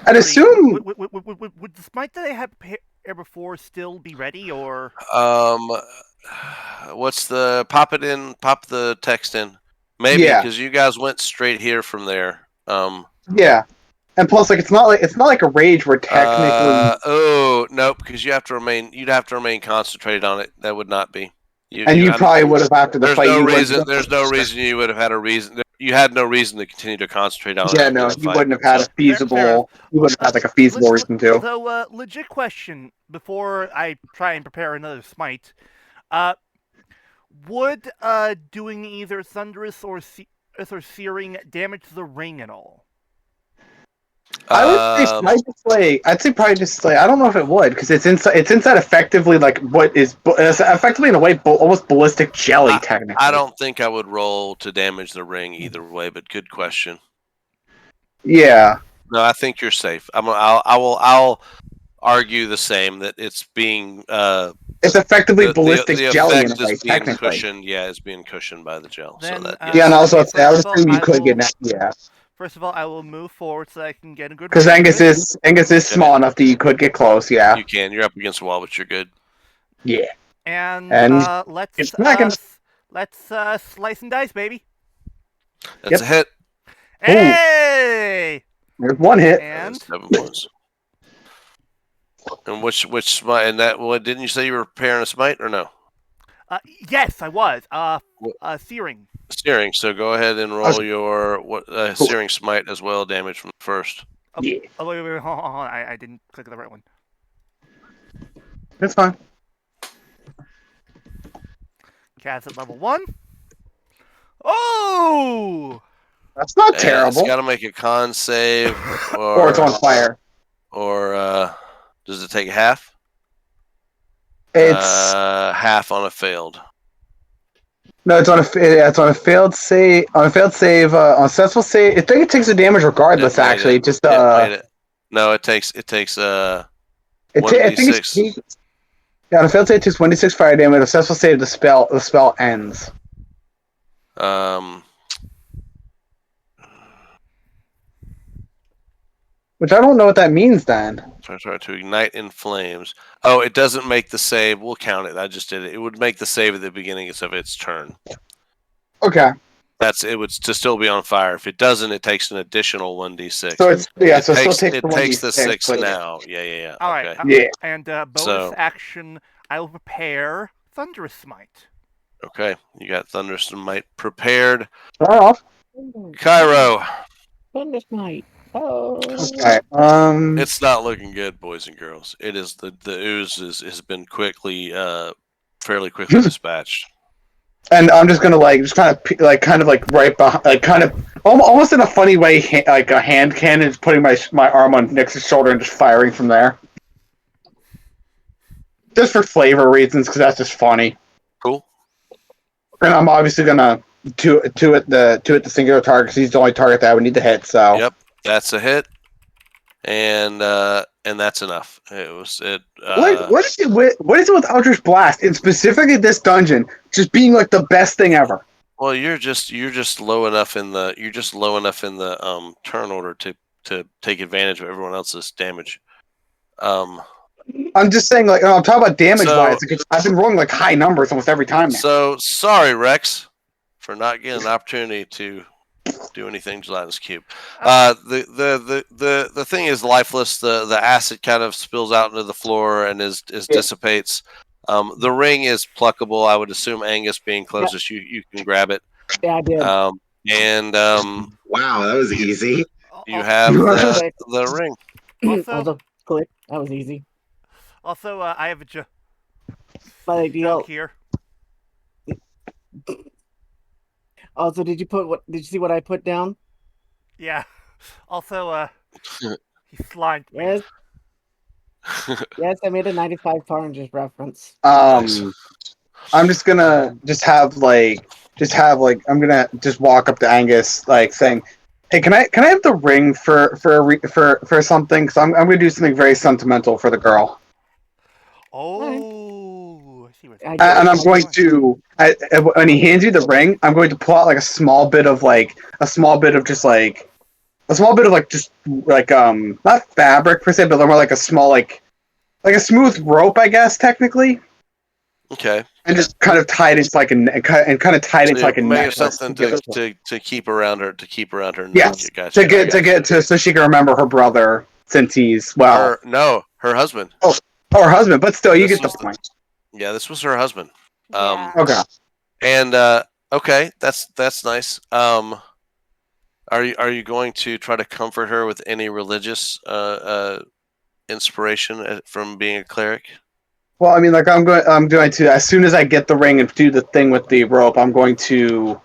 assume. Would the smite that I had prepared before still be ready, or? What's the pop the text in? Maybe because you guys went straight here from there. Yeah, and plus, like it's not like a rage where technically. Oh nope, because you'd have to remain concentrated on it. That would not be. You probably would have after the fight. There's no reason you would have had a reason. You had no reason to continue to concentrate on it. Yeah, no, you wouldn't have had a feasible. You wouldn't have had like a feasible reason to. So, legit question before I try and prepare another smite. Would doing either thunderous or searing damage the ring at all? I would say probably just slay. I'd say probably just slay. I don't know if it would because it's inside. It's inside effectively like what is it's effectively in a way almost ballistic jelly technically. I don't think I would roll to damage the ring either way, but good question. Yeah. No, I think you're safe. I'll argue the same that it's being. It's effectively ballistic the jelly in a effect way, is being technically. cushioned. Yeah, it's being cushioned by the gel. Then, so that and also I would assume you could get that. Yeah. First of all, I will move forward so I can get a good. Because Angus is small enough that you could get close. Yeah. You can. You're up against a wall, but you're good. Yeah. And let's slice and dice, baby. That's a hit. Hey! There's one hit. And 7 points. And which smite? And that what didn't you say you were preparing a smite or no? Yes, I was. Searing. Searing. So go ahead and roll your searing smite as well. Damage from the first. Oh, yeah. Oh wait, hold on. I didn't click the right one. That's fine. Cast at level 1. Oh! That's not terrible. It's got to make a con save, or it's on fire. Or does it take half? It's half on a failed. No, it's on a failed save. On a failed save, on a successful save, I think it takes the damage regardless. Actually, it. Just No, it takes 1d6. Yeah, on a failed save, it takes 1d6 fire damage. On a successful save, the spell ends. Which I don't know what that means then. Sorry, to ignite in flames. Oh, it doesn't make the save. We'll count it. I just did it. It would make the save at the beginning of its turn. Okay. It would to still be on fire. If it doesn't, it takes an additional 1d6. So it still takes it takes the 6 now. Yeah. All right. Okay. And bonus action, I will prepare Thunderous Smite. Okay, you got Thunderous Smite prepared. Start off. Cairo. Thunderous Smite. Oh. Okay. It's not looking good, boys and girls. It is the ooze has been fairly quickly dispatched. And I'm just gonna kind of right behind, almost in a funny way, like a hand cannon, just putting my arm on Nix's shoulder and just firing from there, just for flavor reasons, because that's just funny. Cool. And I'm obviously gonna to it the singular target, because he's the only target that I would need to hit. So. Yep. That's a hit, and that's enough. What is it with Eldritch Blast, and specifically this dungeon, just being like the best thing ever? Well, you're just low enough in the turn order to take advantage of everyone else's damage. I'm just saying, like, I'm talking about damage wise. So- Like, I've been rolling like high numbers almost every time now. So sorry, Rex, for not getting an opportunity to do anything gelatinous cube. The thing is lifeless. The acid kind of spills out into the floor and is dissipates. The ring is pluckable. I would assume Angus being closest, you can grab it. Yeah, I did. And Wow, that was easy. you have the ring. Also, click. That was easy. Also, I have a But joke here. Also, did you see what I put down? Yeah. Also, he slimed me. Yes. Yes, I made a 95 Fahrenheit reference. I'm just gonna have I'm gonna just walk up to Angus like saying, "Hey, can I have the ring for something? Because I'm gonna do something very sentimental for the girl." Oh, I see what. And I'm going to when he hands you the ring, I'm going to pull out like a small bit of not fabric per se, but more like a small like a smooth rope, I guess technically. Okay. And just kind of tied into like a necklace. Something to keep around her neck. Yes. Gotcha. So she can remember her brother since he's her husband. Oh, her husband, but still, you get the point. Yeah, this was her husband. Yeah. Okay. And okay, that's nice. Are you going to try to comfort her with any religious inspiration from being a cleric? Well, I mean, like I'm going to as soon as I get the ring and do the thing with the rope, I'm going to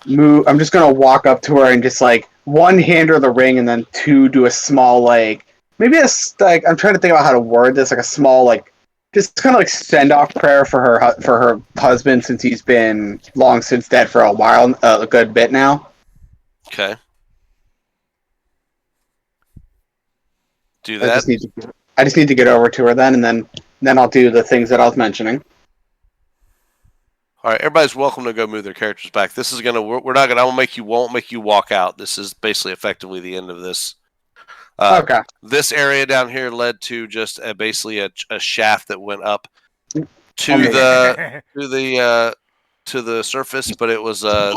move. I'm just going to walk up to her and just like one hand her the ring, and then two do a small like maybe I'm trying to think about how to word this, like a small like just kind of like send off prayer for her husband since he's been long since dead for a while, a good bit now. Okay. Do that. I just need to get over to her then, and then I'll do the things that I was mentioning. All right, everybody's welcome to go move their characters back. This is gonna. I won't make you walk out. This is basically effectively the end of this. Okay. This area down here led to just basically a shaft that went up to the surface, but it was there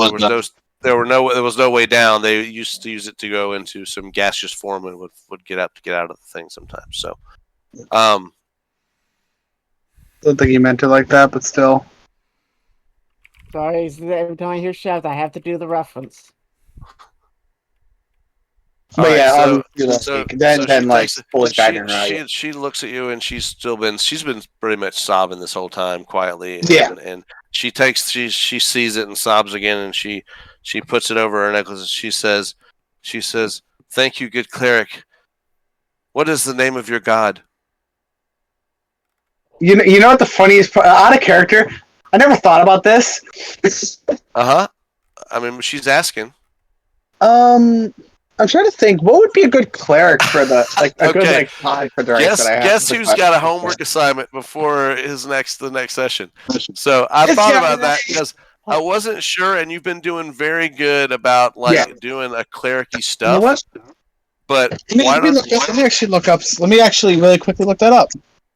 was no way down. They used to use it to go into some gaseous form and would get out of the thing sometimes. So, don't think you meant it like that, but still. Sorry, every time I hear shaft, I have to do the reference. But right, yeah, she looks at you and she's been pretty much sobbing this whole time quietly. And she sees it and sobs again, and she puts it over her necklace and she says, "Thank you, good cleric. What is the name of your god?" You know what the funniest part, out of character? I never thought about this. I mean, she's asking. I'm trying to think. What would be a good cleric for the good god for the race that I have? Guess who's got a homework assignment before the next session? So I thought about that because I wasn't sure, and you've been doing very good about doing a cleric-y stuff. You know what? But let me actually really quickly look that up.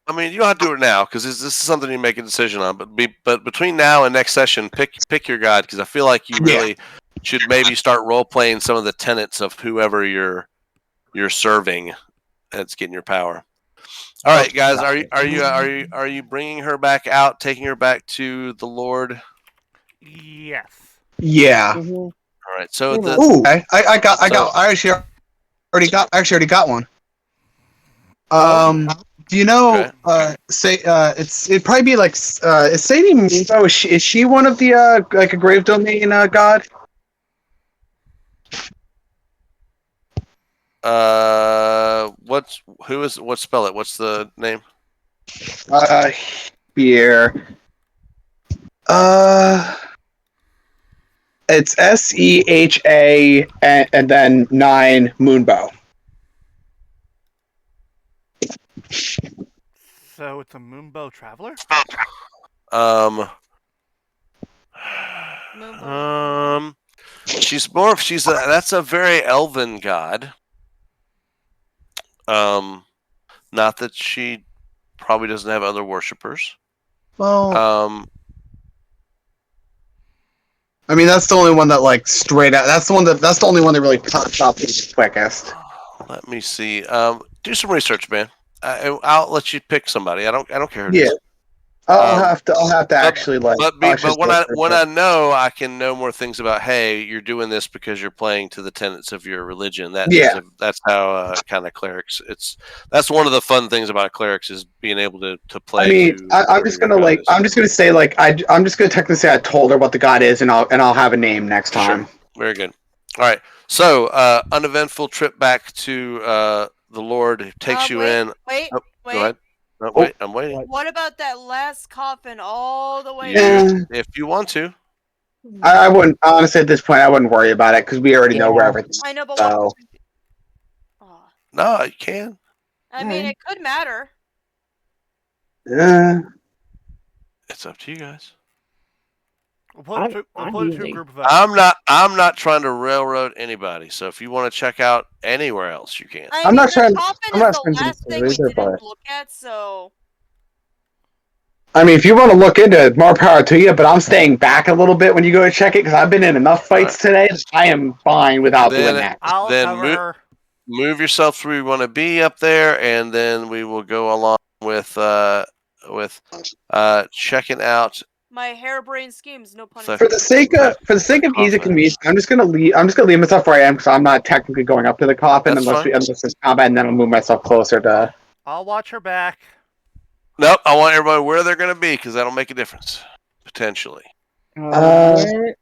I mean, you don't have to do it now because this is something you make a decision on. But between now and next session, pick your god because I feel like you really should maybe start role playing some of the tenets of whoever you're serving that's getting your power. All right, guys, are you bringing her back out, taking her back to the Lord? Yes. Yeah. Mm-hmm. All right. So I actually already got one. Do you know? It'd probably be like is Sadie Miko? Is she one of the like a grave domain god? What's spell it? What's the name? Here. It's Seha and then 9 Moonbow. So it's a Moonbow Traveler? She's more of that's a very elven god. Not that she probably doesn't have other worshippers. Well, I mean, that's the only one that like straight out. That's the only one that really pops up the quickest. Let me see. Do some research, man. I'll let you pick somebody. I don't care who it is. I'll have to actually like. But when I know, I can know more things about. Hey, you're doing this because you're playing to the tenets of your religion. That's how kind of clerics. That's one of the fun things about clerics is being able to play. I mean, I'm just gonna say like I'm just gonna technically say I told her what the god is, and I'll have a name next time. Sure. Very good. All right. So uneventful trip back to the Lord takes you in. Wait. Go ahead. No, wait, I'm waiting. What about that last coffin all the way? If you want to. I wouldn't honestly at this point. I wouldn't worry about it because we already know where everything's. I know, but so. No, you can. I mean, it could matter. Yeah. It's up to you guys. I'm not trying to railroad anybody. So if you want to check out anywhere else, you can. I'm not trying. I'm not the last thing we didn't look at, so. I mean, if you want to look into it, more power to you. But I'm staying back a little bit when you go to check it because I've been in enough fights today. I am fine without doing that. Move yourself where you want to be up there, and then we will go along with checking out. My harebrained schemes, no pun intended. For the sake of easy convenience, I'm just gonna leave myself where I am because I'm not technically going up to the coffin unless it's combat, and then I'll move myself closer to. I'll watch her back. Nope, I want everybody where they're gonna be because that'll make a difference potentially. Okay.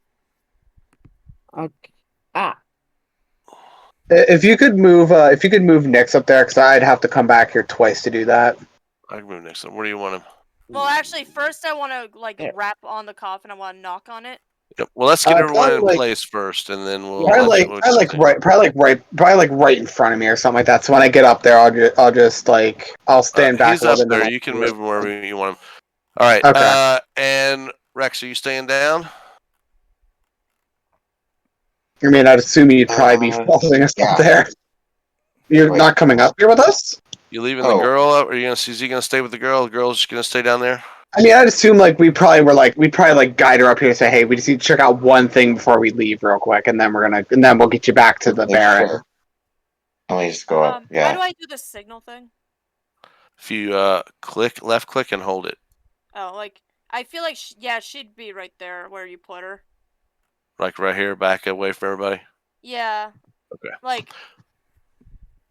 If you could move Nyx up there, because I'd have to come back here twice to do that. I can move Nyx. Where do you want him? Well, actually, first I want to rap on the coffin. I want to knock on it. Yep. Well, let's get everyone in place first, and then we'll. Probably right in front of me or something like that. So when I get up there, I'll stand back. He's up there. You can move him wherever you want him. All right. Okay. And Rex, are you staying down? I mean, I'd assume you'd probably be following us up there. You're not coming up here with us? You leaving the girl up? Or is he gonna stay with the girl? The girl's just gonna stay down there? I mean, I'd assume we'd probably guide her up here and say, hey, we just need to check out one thing before we leave real quick, and then we'll get you back to the Baron. Sure. Let me just go up. How do I do the signal thing? If you left click and hold it. Oh, I feel like she'd be right there where you put her. Like right here, back away from everybody. Yeah. Okay.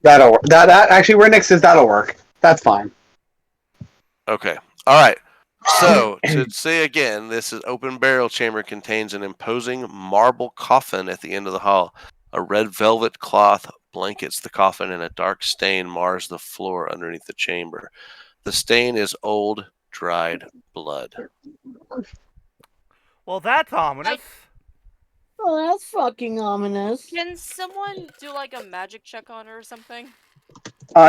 That'll work. That actually, where Nyx is, that'll work. That's fine. Okay. All right. So to say again, this is open burial chamber contains an imposing marble coffin at the end of the hall. A red velvet cloth blankets the coffin, and a dark stain mars the floor underneath the chamber. The stain is old, dried blood. Well, that's ominous. Oh, that's fucking ominous. Can someone do a magic check on her or something?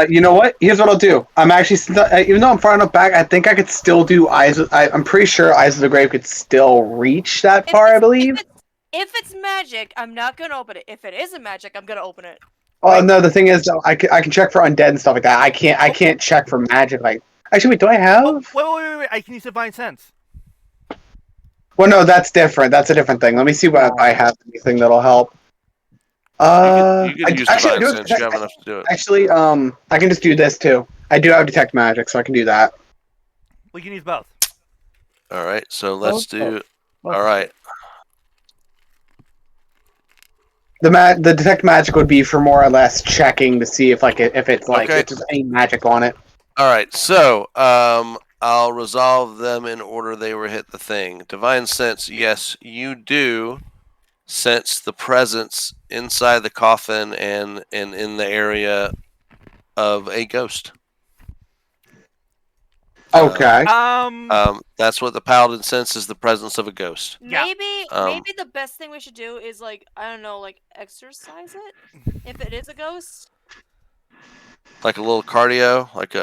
You know what? Here's what I'll do. I'm actually, even though I'm far enough back, I think I could still do Eyes. I'm pretty sure Eyes of the Grave could still reach that far. I believe. If it's magic, I'm not gonna open it. If it isn't magic, I'm gonna open it. Oh no! The thing is, though, I can check for undead and stuff like that. I can't check for magic. Actually, wait. Do I have? Wait! I can use Divine Sense. Well, no, that's different. That's a different thing. Let me see what I have. Anything that'll help. You can use Divine Sense. You have enough to do it. Actually, I can just do this too. I do have Detect Magic, so I can do that. We can use both. All right, so let's do. All right. The Detect Magic would be for more or less checking to see if if there's any magic on it. All right, so I'll resolve them in order they were hit the thing. Divine Sense, yes, you do sense the presence inside the coffin and in the area of a ghost. Okay. That's what the paladin senses, the presence of a ghost. Maybe the best thing we should do is I don't know, exercise it if it is a ghost. Like a little cardio, like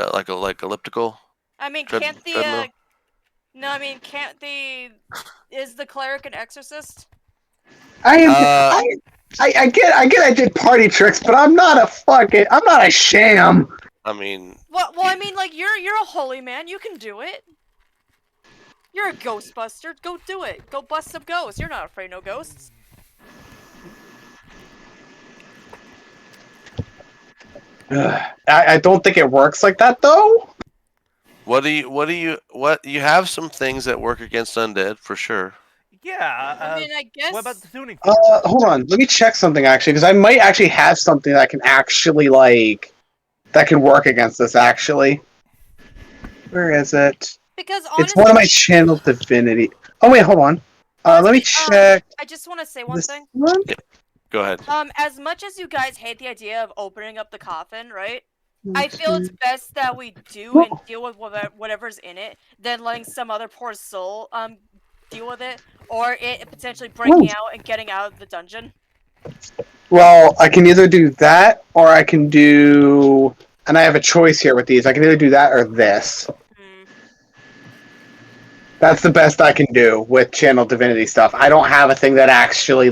elliptical. I mean, treadmill? No, I mean, can't the... Is the cleric an exorcist? I get I did party tricks, but I'm not a sham. I mean, Well, I mean, like, you're a holy man. You can do it. You're a ghostbuster. Go do it. Go bust some ghosts. You're not afraid of no ghosts. I don't think it works like that though. you have some things that work against undead for sure. Yeah. I mean, I guess... What about the tuning? Hold on. Let me check something actually, because I might actually have something that can actually that can work against this actually. Where is it? Because honestly, It's one of my channel divinity. Oh wait, hold on. Let me check. I just want to say one thing. One? Go ahead. As much as you guys hate the idea of opening up the coffin, right? I feel it's best that we do and deal with whatever's in it than letting some other poor soul deal with it, or it potentially breaking out and getting out of the dungeon. Well, I can either do that or I can do, and I have a choice here with these. I can either do that or this. That's the best I can do with channel divinity stuff. I don't have a thing that actually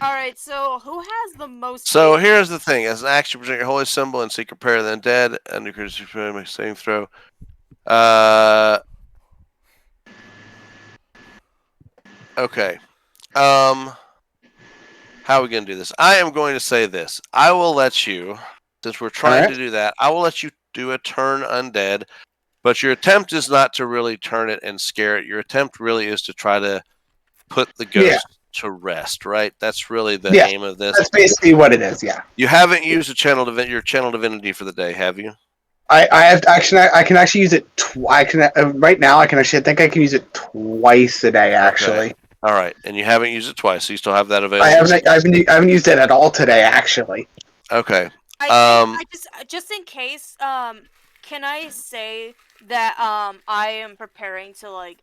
Alright, so who has the most... So here's the thing: as an action, present your holy symbol and seek repair the undead. Under critical make a saving throw. Okay. How are we going to do this? I am going to say this. I will let you, since we're trying to do that, I will let you do a turn undead, but your attempt is not to really turn it and scare it. Your attempt really is to try to put the ghost to rest, right? That's really the aim of this. That's basically what it is, yeah. You haven't used your channel divinity for the day, have you? I have actually. I can actually use it. Right now. I think I can use it twice a day. Actually. Okay. All right, and you haven't used it twice, so you still have that available. I haven't used it at all today. Actually. Okay. I just in case. Can I say that I am preparing to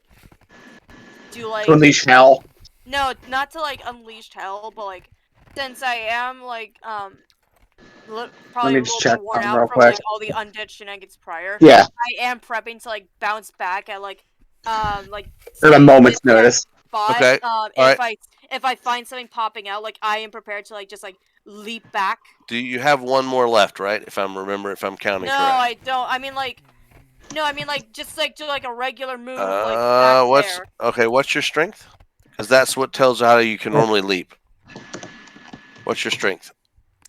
do to unleash hell? No, not to unleash hell, but since I am probably a little bit worn out from all the undead shenanigans prior. Yeah. I am prepping to bounce back at at a moment's notice. Spot. Okay. If I find something popping out, I am prepared to just leap back. Do you have one more left, right? If I'm counting correct. No, I don't. I mean just do a regular move back there. Okay, what's your strength? Because that's what tells how you can normally leap. What's your strength?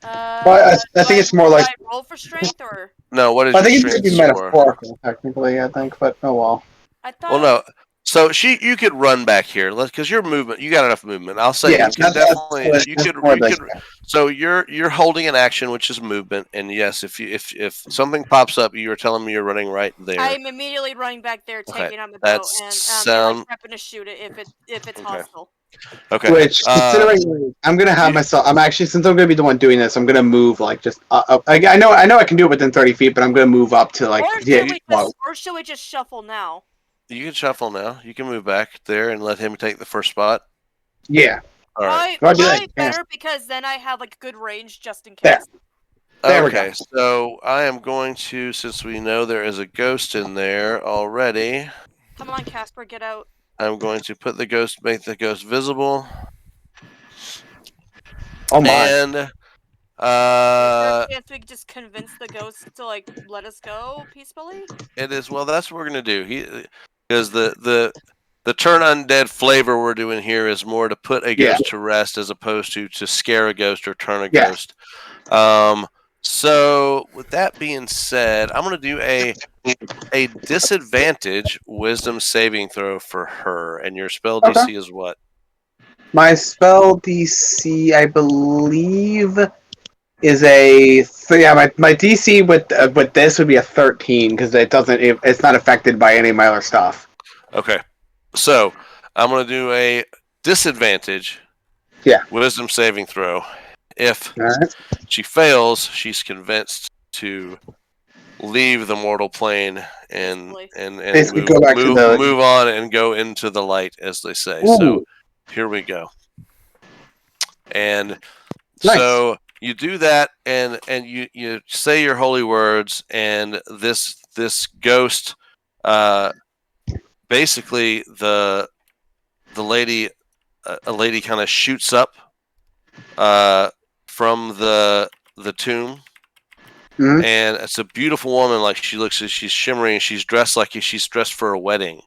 I think it's more I roll for strength or no? What is your strength? I think it could be metaphorical, technically. I think, but oh well. I thought. Well, no. So you could run back here, because your movement, you got enough movement. I'll say you can definitely. You could. So you're holding an action, which is movement, and yes, if something pops up, you are telling me you're running right there. I'm immediately running back there, taking out my bow, and prepping to shoot it if it's hostile. Okay. Which, considering I'm gonna have myself, since I'm gonna be the one doing this, I'm gonna move just. I know I can do it within 30 feet, but I'm gonna move up to or should we just shuffle now? You can shuffle now. You can move back there and let him take the first spot. Yeah. All right. Better because then I have good range just in case. There we go. So I am going to, since we know there is a ghost in there already. Come on, Casper, get out. I'm going to make the ghost visible. Oh my! And is there a chance we could just convince the ghost to let us go peacefully? It is. Well, that's what we're gonna do. Because the turn undead flavor we're doing here is more to put a ghost to rest as opposed to scare a ghost or turn a ghost. So with that being said, I'm gonna do a disadvantage wisdom saving throw for her, and your spell DC is what? My spell DC, I believe, is a my DC with this would be a 13 because it's not affected by any of my other stuff. Okay, so I'm gonna do a disadvantage. Wisdom saving throw. If she fails, she's convinced to leave the mortal plane and basically go back to move on and go into the light, as they say. Ooh. So here we go. And so you do that, and you say your holy words, and this ghost, basically the lady, a lady kind of shoots up from the tomb. Mhm. And it's a beautiful woman. Like she's shimmering. She's dressed like she's dressed for a wedding,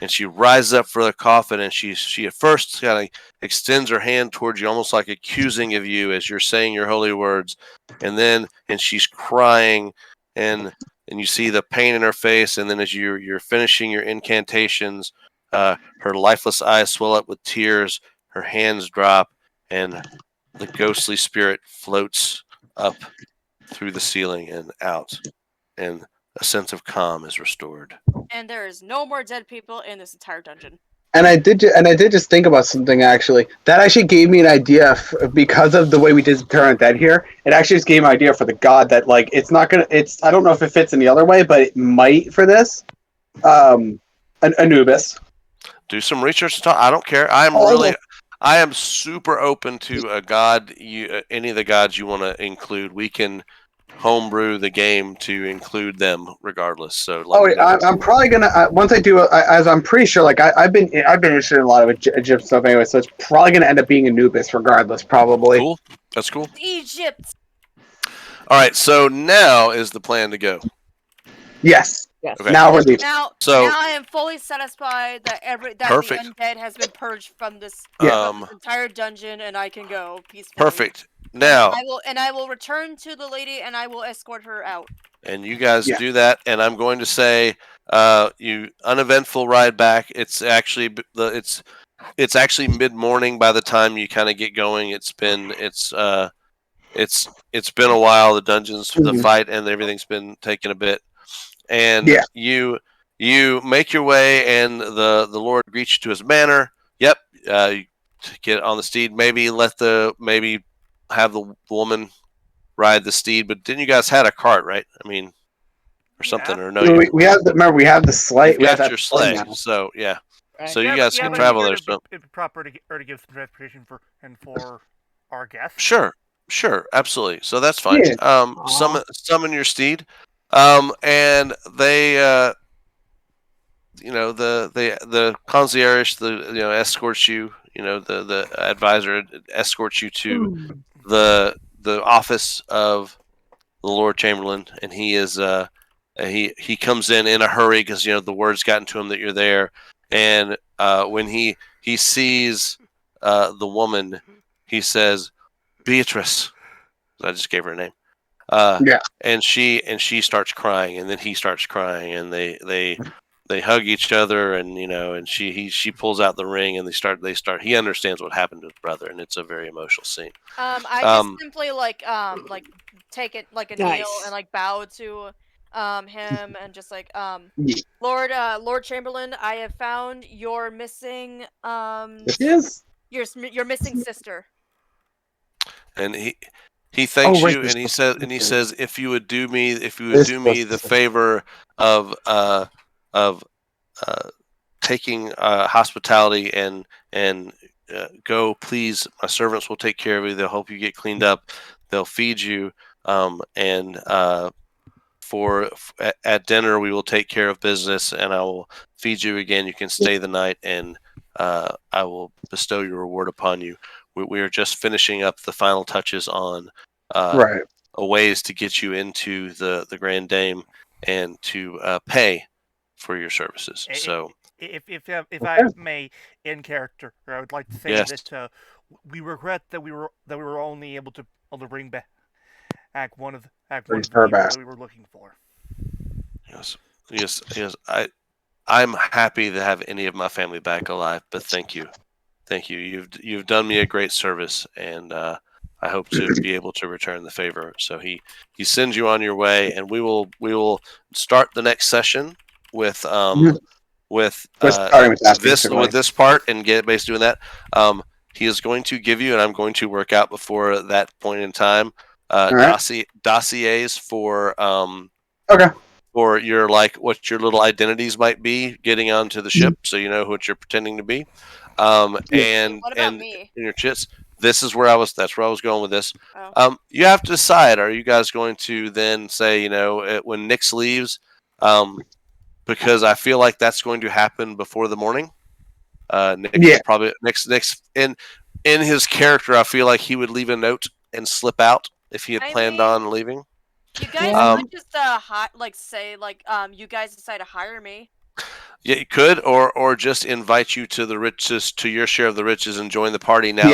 and she rises up for the coffin. And she at first kind of extends her hand towards you, almost like accusing of you as you're saying your holy words. And she's crying, and you see the pain in her face. And then as you're finishing your incantations, her lifeless eyes swell up with tears. Her hands drop, and the ghostly spirit floats up through the ceiling and out, and a sense of calm is restored. And there is no more dead people in this entire dungeon. And I did just think about something actually. That actually gave me an idea because of the way we did Turn Undead here. It actually just gave me an idea for the god that like it's not gonna. It's I don't know if it fits in the other way, but it might for this. Anubis. Do some research. I don't care. I am super open to a god. Any of the gods you want to include, we can homebrew the game to include them regardless. So I'm probably gonna once I do as I'm pretty sure. Like I've been interested in a lot of Egypt stuff anyway, so it's probably gonna end up being Anubis regardless. Probably. Cool. That's cool. Egypt. All right. So now is the plan to go. Yes. Yes. Okay. Now we're leaving. Now I am fully satisfied that Perfect. the undead has been purged from this, Yeah. from this entire dungeon, and I can go peacefully. Perfect. Now I will return to the lady, and I will escort her out. And you guys do that, and I'm going to say, you uneventful ride back. It's actually mid morning by the time you kind of get going. It's been a while. The dungeons, the fight, and everything's been taking a bit. And you make your way, and the Lord greets you to his manor. Yep, you get on the steed. Maybe have the woman ride the steed. But didn't you guys had a cart, right? I mean, or something, or no? We have we have the sleigh. We have your sleigh. So yeah. Right. So you guys can travel there. So it'd be proper to give some transportation for our guests. Sure, absolutely. So that's fine. Yeah. Summon your steed. And they, the concierge, escorts you. The advisor escorts you to the office of the Lord Chamberlain, and he is he comes in a hurry because the word's gotten to him that you're there, and when he sees the woman, he says, "Beatrice." I just gave her a name. And she starts crying, and then he starts crying, and they hug each other, and and she pulls out the ring, and they start. He understands what happened to his brother, and it's a very emotional scene. I just simply take it like a Nice. kneel and bow to him, and just Lord Chamberlain, I have found your missing your missing sister. And he thanks you, and he says, if you would do me the favor of taking hospitality and go, please, my servants will take care of you. They'll help you get cleaned up. They'll feed you, and at dinner we will take care of business, and I will feed you again. You can stay the night, and I will bestow your reward upon you. We are just finishing up the final touches on ways to get you into the Grand Dame and to pay for your services. So, if I may, in character, I would like to say that we regret that we were only able to bring back one of the people that we were looking for. Yes. I'm happy to have any of my family back alive, but thank you. You've done me a great service, and I hope to be able to return the favor. So he sends you on your way, and we will start the next session with this part and get basically doing that. He is going to give you, and I'm going to work out before that point in time, dossiers for for your what your little identities might be getting onto the ship, so you know what you're pretending to be. And what about me? And your chits. This is where I was. That's where I was going with this. Oh. You have to decide. Are you guys going to then say, when Nyx leaves, because I feel like that's going to happen before the morning. Nyx probably Nyx in his character. I feel like he would leave a note and slip out if he had planned on leaving. You guys could just you guys decide to hire me. Yeah, you could, or just invite you to the riches, to your share of the riches, and join the party. Now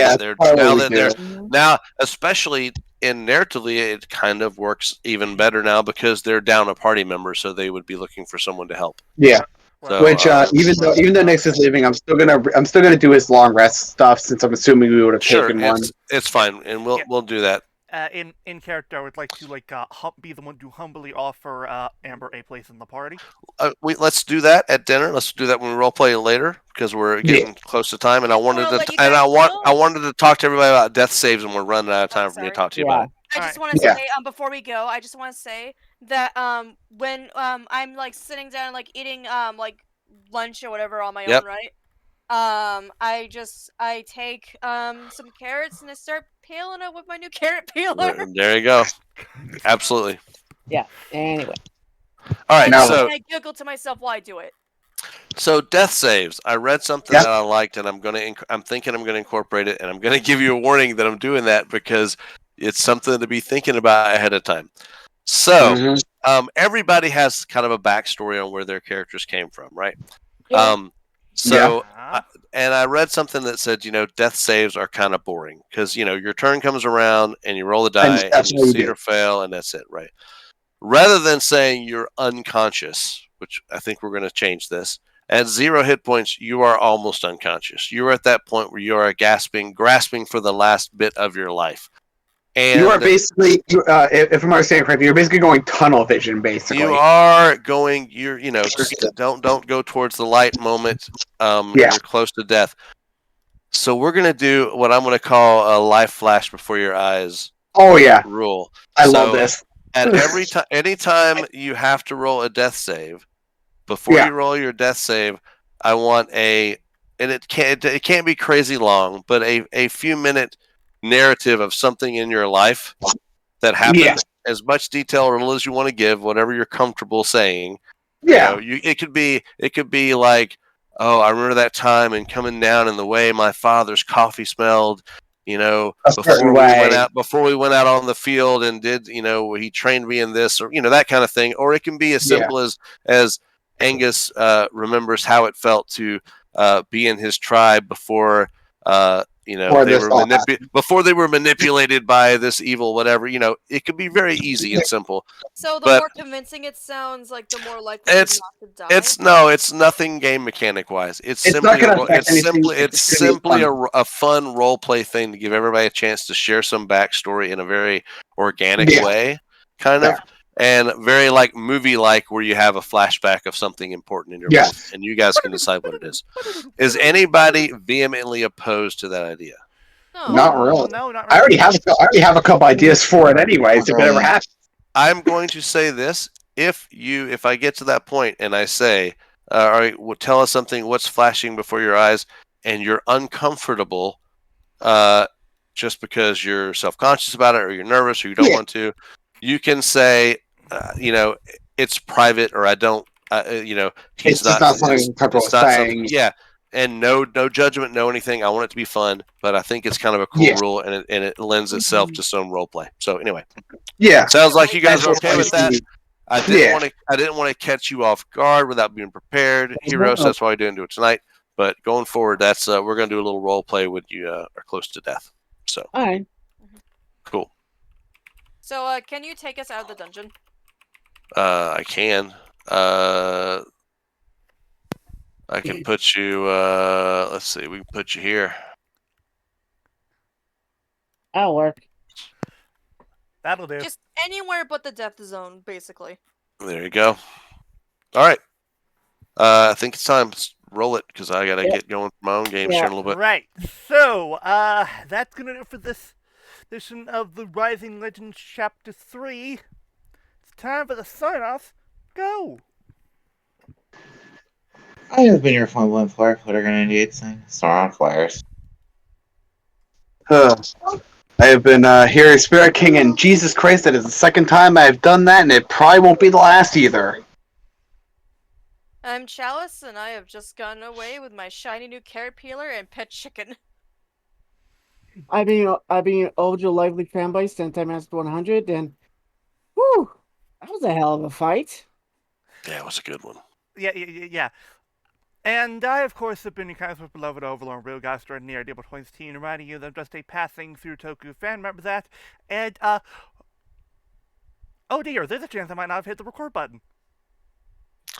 especially in narratively, it kind of works even better now because they're down a party member, so they would be looking for someone to help. Yeah. So, which even though Nyx is leaving, I'm still gonna do his long rest stuff since I'm assuming we would have taken one. It's fine, and we'll do that. In character, I would like to be the one to humbly offer Amber a place in the party. Let's do that at dinner. Let's do that when we role play later because we're getting close to time. And I wanted to talk to everybody about death saves, and we're running out of time for me to talk to you about it. I just want to say before we go, I just want to say that when I'm like sitting down like eating like lunch or whatever on my own, right? I take some carrots and I start peeling it with my new carrot peeler. There you go. Absolutely. Yeah. Anyway. All right. So I giggle to myself while I do it. So death saves. I read something that I liked, and I'm thinking I'm gonna incorporate it, and I'm gonna give you a warning that I'm doing that because it's something to be thinking about ahead of time. So everybody has kind of a backstory on where their characters came from, right? And I read something that said, death saves are kind of boring because, your turn comes around and you roll the die and you succeed or fail and that's it, right? Rather than saying you're unconscious, which I think we're going to change this, at 0 hit points, you are almost unconscious. You're at that point where you are grasping for the last bit of your life. And you are basically, if I'm understanding correctly, you're basically going tunnel vision. Basically, you are going. Don't go towards the light moment. You're close to death. So we're gonna do what I'm gonna call a life flash before your eyes. Oh yeah, rule. I love this. At anytime you have to roll a death save, before you roll your death save, I want and it can't be crazy long, but a few minute narrative of something in your life that happened, as much detail or little as you want to give, whatever you're comfortable saying. It could be like, oh, I remember that time and coming down in the way my father's coffee smelled, before we went out on the field and did, he trained me in this, or that kind of thing. Or it can be as simple as Angus remembers how it felt to be in his tribe before before they were manipulated by this evil whatever. It could be very easy and simple. So the more convincing it sounds, like the more likely it's not to die. It's nothing game mechanic wise. It's simply a fun role play thing to give everybody a chance to share some backstory in a very organic way, kind of. And very like movie like, where you have a flashback of something important in your life, and you guys can decide what it is. Is anybody vehemently opposed to that idea? No. Not really. No, not really. I already have a couple ideas for it, anyways. If it ever happens, I'm going to say this: if I get to that point and I say, "All right, tell us something. What's flashing before your eyes?" and you're uncomfortable, just because you're self-conscious about it, or you're nervous, or you don't want to. You can say, it's private, or I don't, he's not something I'm comfortable saying. And no judgment, no anything. I want it to be fun, but I think it's kind of a cool rule, and it lends itself to some role play. So anyway, sounds like you guys are okay with that. I didn't want to catch you off guard without being prepared, Hiiro. So that's why I didn't do it tonight. But going forward, that's we're going to do a little role play when you are close to death. So all right, cool. So, can you take us out of the dungeon? I can. I can put you. Let's see. We can put you here. that'll work. That'll do. Just anywhere but the death zone, basically. There you go. All right. I think it's time. Roll it, because I gotta get going for my own games here in a little bit. Right. So, that's gonna do it for this edition of the Rising Legends Chapter 3. It's time for the sign-off. Go! I have been your fun one player, Flutter, Undead, Star on Flyers. I have been hearing Spirit King, and Jesus Christ, that is the second time I've done that, and it probably won't be the last either. I'm Chalice, and I have just gotten away with my shiny new carrot peeler and pet chicken. I've been Ojo Lively fanboy Sentaifan 100, and whew, that was a hell of a fight. Yeah, it was a good one. Yeah. And I, of course, have been your kind of beloved Overlord, Real Gaster, and the DLBot Points team, reminding you that I'm just a passing through Toku fan. Remember that? And, oh dear, there's a chance I might not have hit the record button.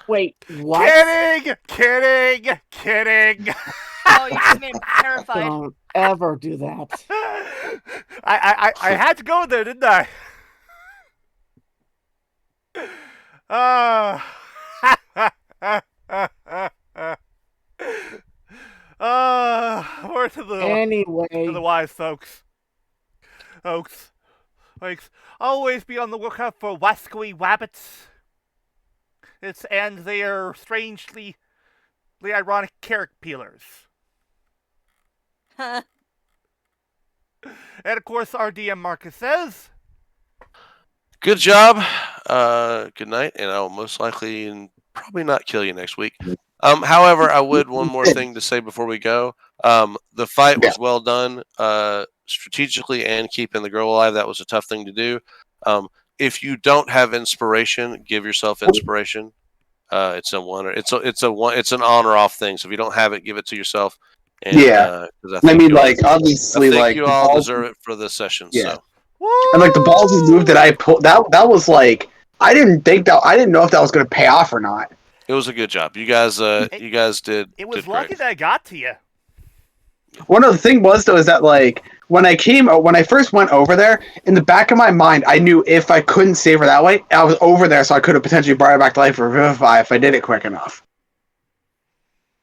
Wait, what? Kidding! Oh, you just made me terrified. Don't ever do that. I had to go there, didn't I? We're to the wise folks. Always be on the lookout for wascally wabbits. And their strangely ironic carrot peelers. And of course, our DM Markus says, Good job. Good night, and I'll most likely and probably not kill you next week. However, I would one more thing to say before we go. The fight was well done, strategically and keeping the girl alive. That was a tough thing to do. If you don't have inspiration, give yourself inspiration. It's an on or off thing. So if you don't have it, give it to yourself. And, obviously, I think you all deserve it for this session. Yeah. So. And like the ballsy move that I pulled, that was like, I didn't know if that was going to pay off or not. It was a good job. You guys did. It was did lucky great. that I got to you. One of the thing was though is that like when I first went over there, in the back of my mind, I knew if I couldn't save her that way, I was over there, so I could have potentially brought her back to life or Revivify if I did it quick enough.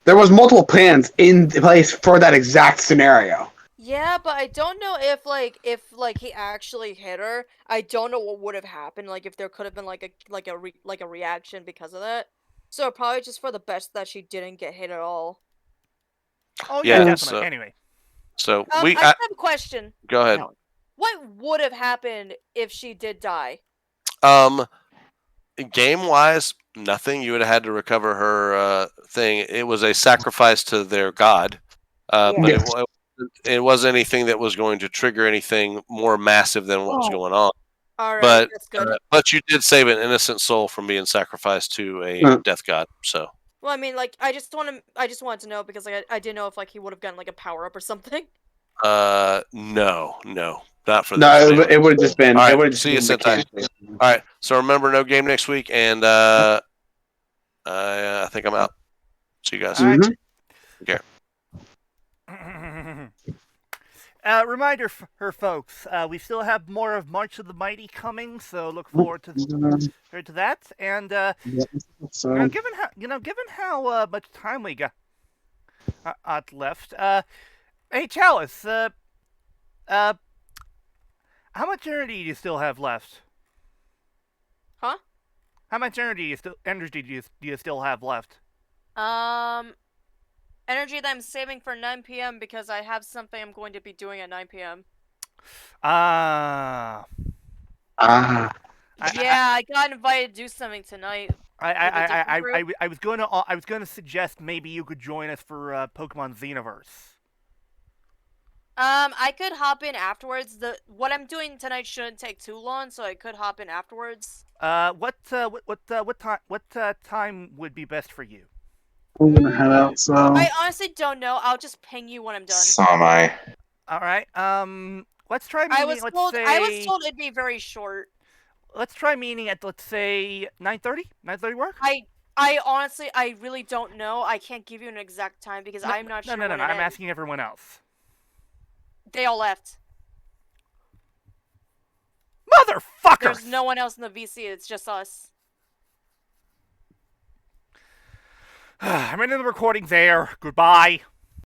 There was multiple plans in place for that exact scenario. Yeah, but I don't know if he actually hit her. I don't know what would have happened. Like if there could have been like a reaction because of that. So probably just for the best that she didn't get hit at all. Oh yeah, definitely. Anyway, so I have a question. Go ahead. What would have happened if she did die? Game wise, nothing. You would have had to recover her thing. It was a sacrifice to their god, but it wasn't anything that was going to trigger anything more massive than what was going on. All right, that's good. But you did save an innocent soul from being sacrificed to a death god. So. Well, I mean, like, I just wanted to know because like, I didn't know if like he would have gotten like a power up or something. No, not for this. No, it would have just been. All right, it would have see you, been Sentai. All right, so remember, no game next week, and I think I'm out. See you guys. Mm-hmm. Okay. Reminder for her folks, we still have more of March of the Mighty coming, so look forward to that. And given how much time we got left, hey Chalice, how much energy do you still have left? Huh? How much energy do you still have left? Energy that I'm saving for 9 p.m. because I have something I'm going to be doing at 9 p.m. Yeah, I got invited to do something tonight. I was gonna suggest maybe you could join us for Pokemon Xenoverse. I could hop in afterwards. What I'm doing tonight shouldn't take too long, so I could hop in afterwards. What time would be best for you? I'm gonna head out. So I honestly don't know. I'll just ping you when I'm done. So am I. All right. Let's try meeting. I was told it'd be very short. Let's try meeting at, let's say, 9:30. 9:30 work? I honestly, I really don't know. I can't give you an exact time because I'm not sure. No. I'm asking everyone else. They all left. Motherfucker! There's no one else in the VC. It's just us. I'm in the recording there. Goodbye.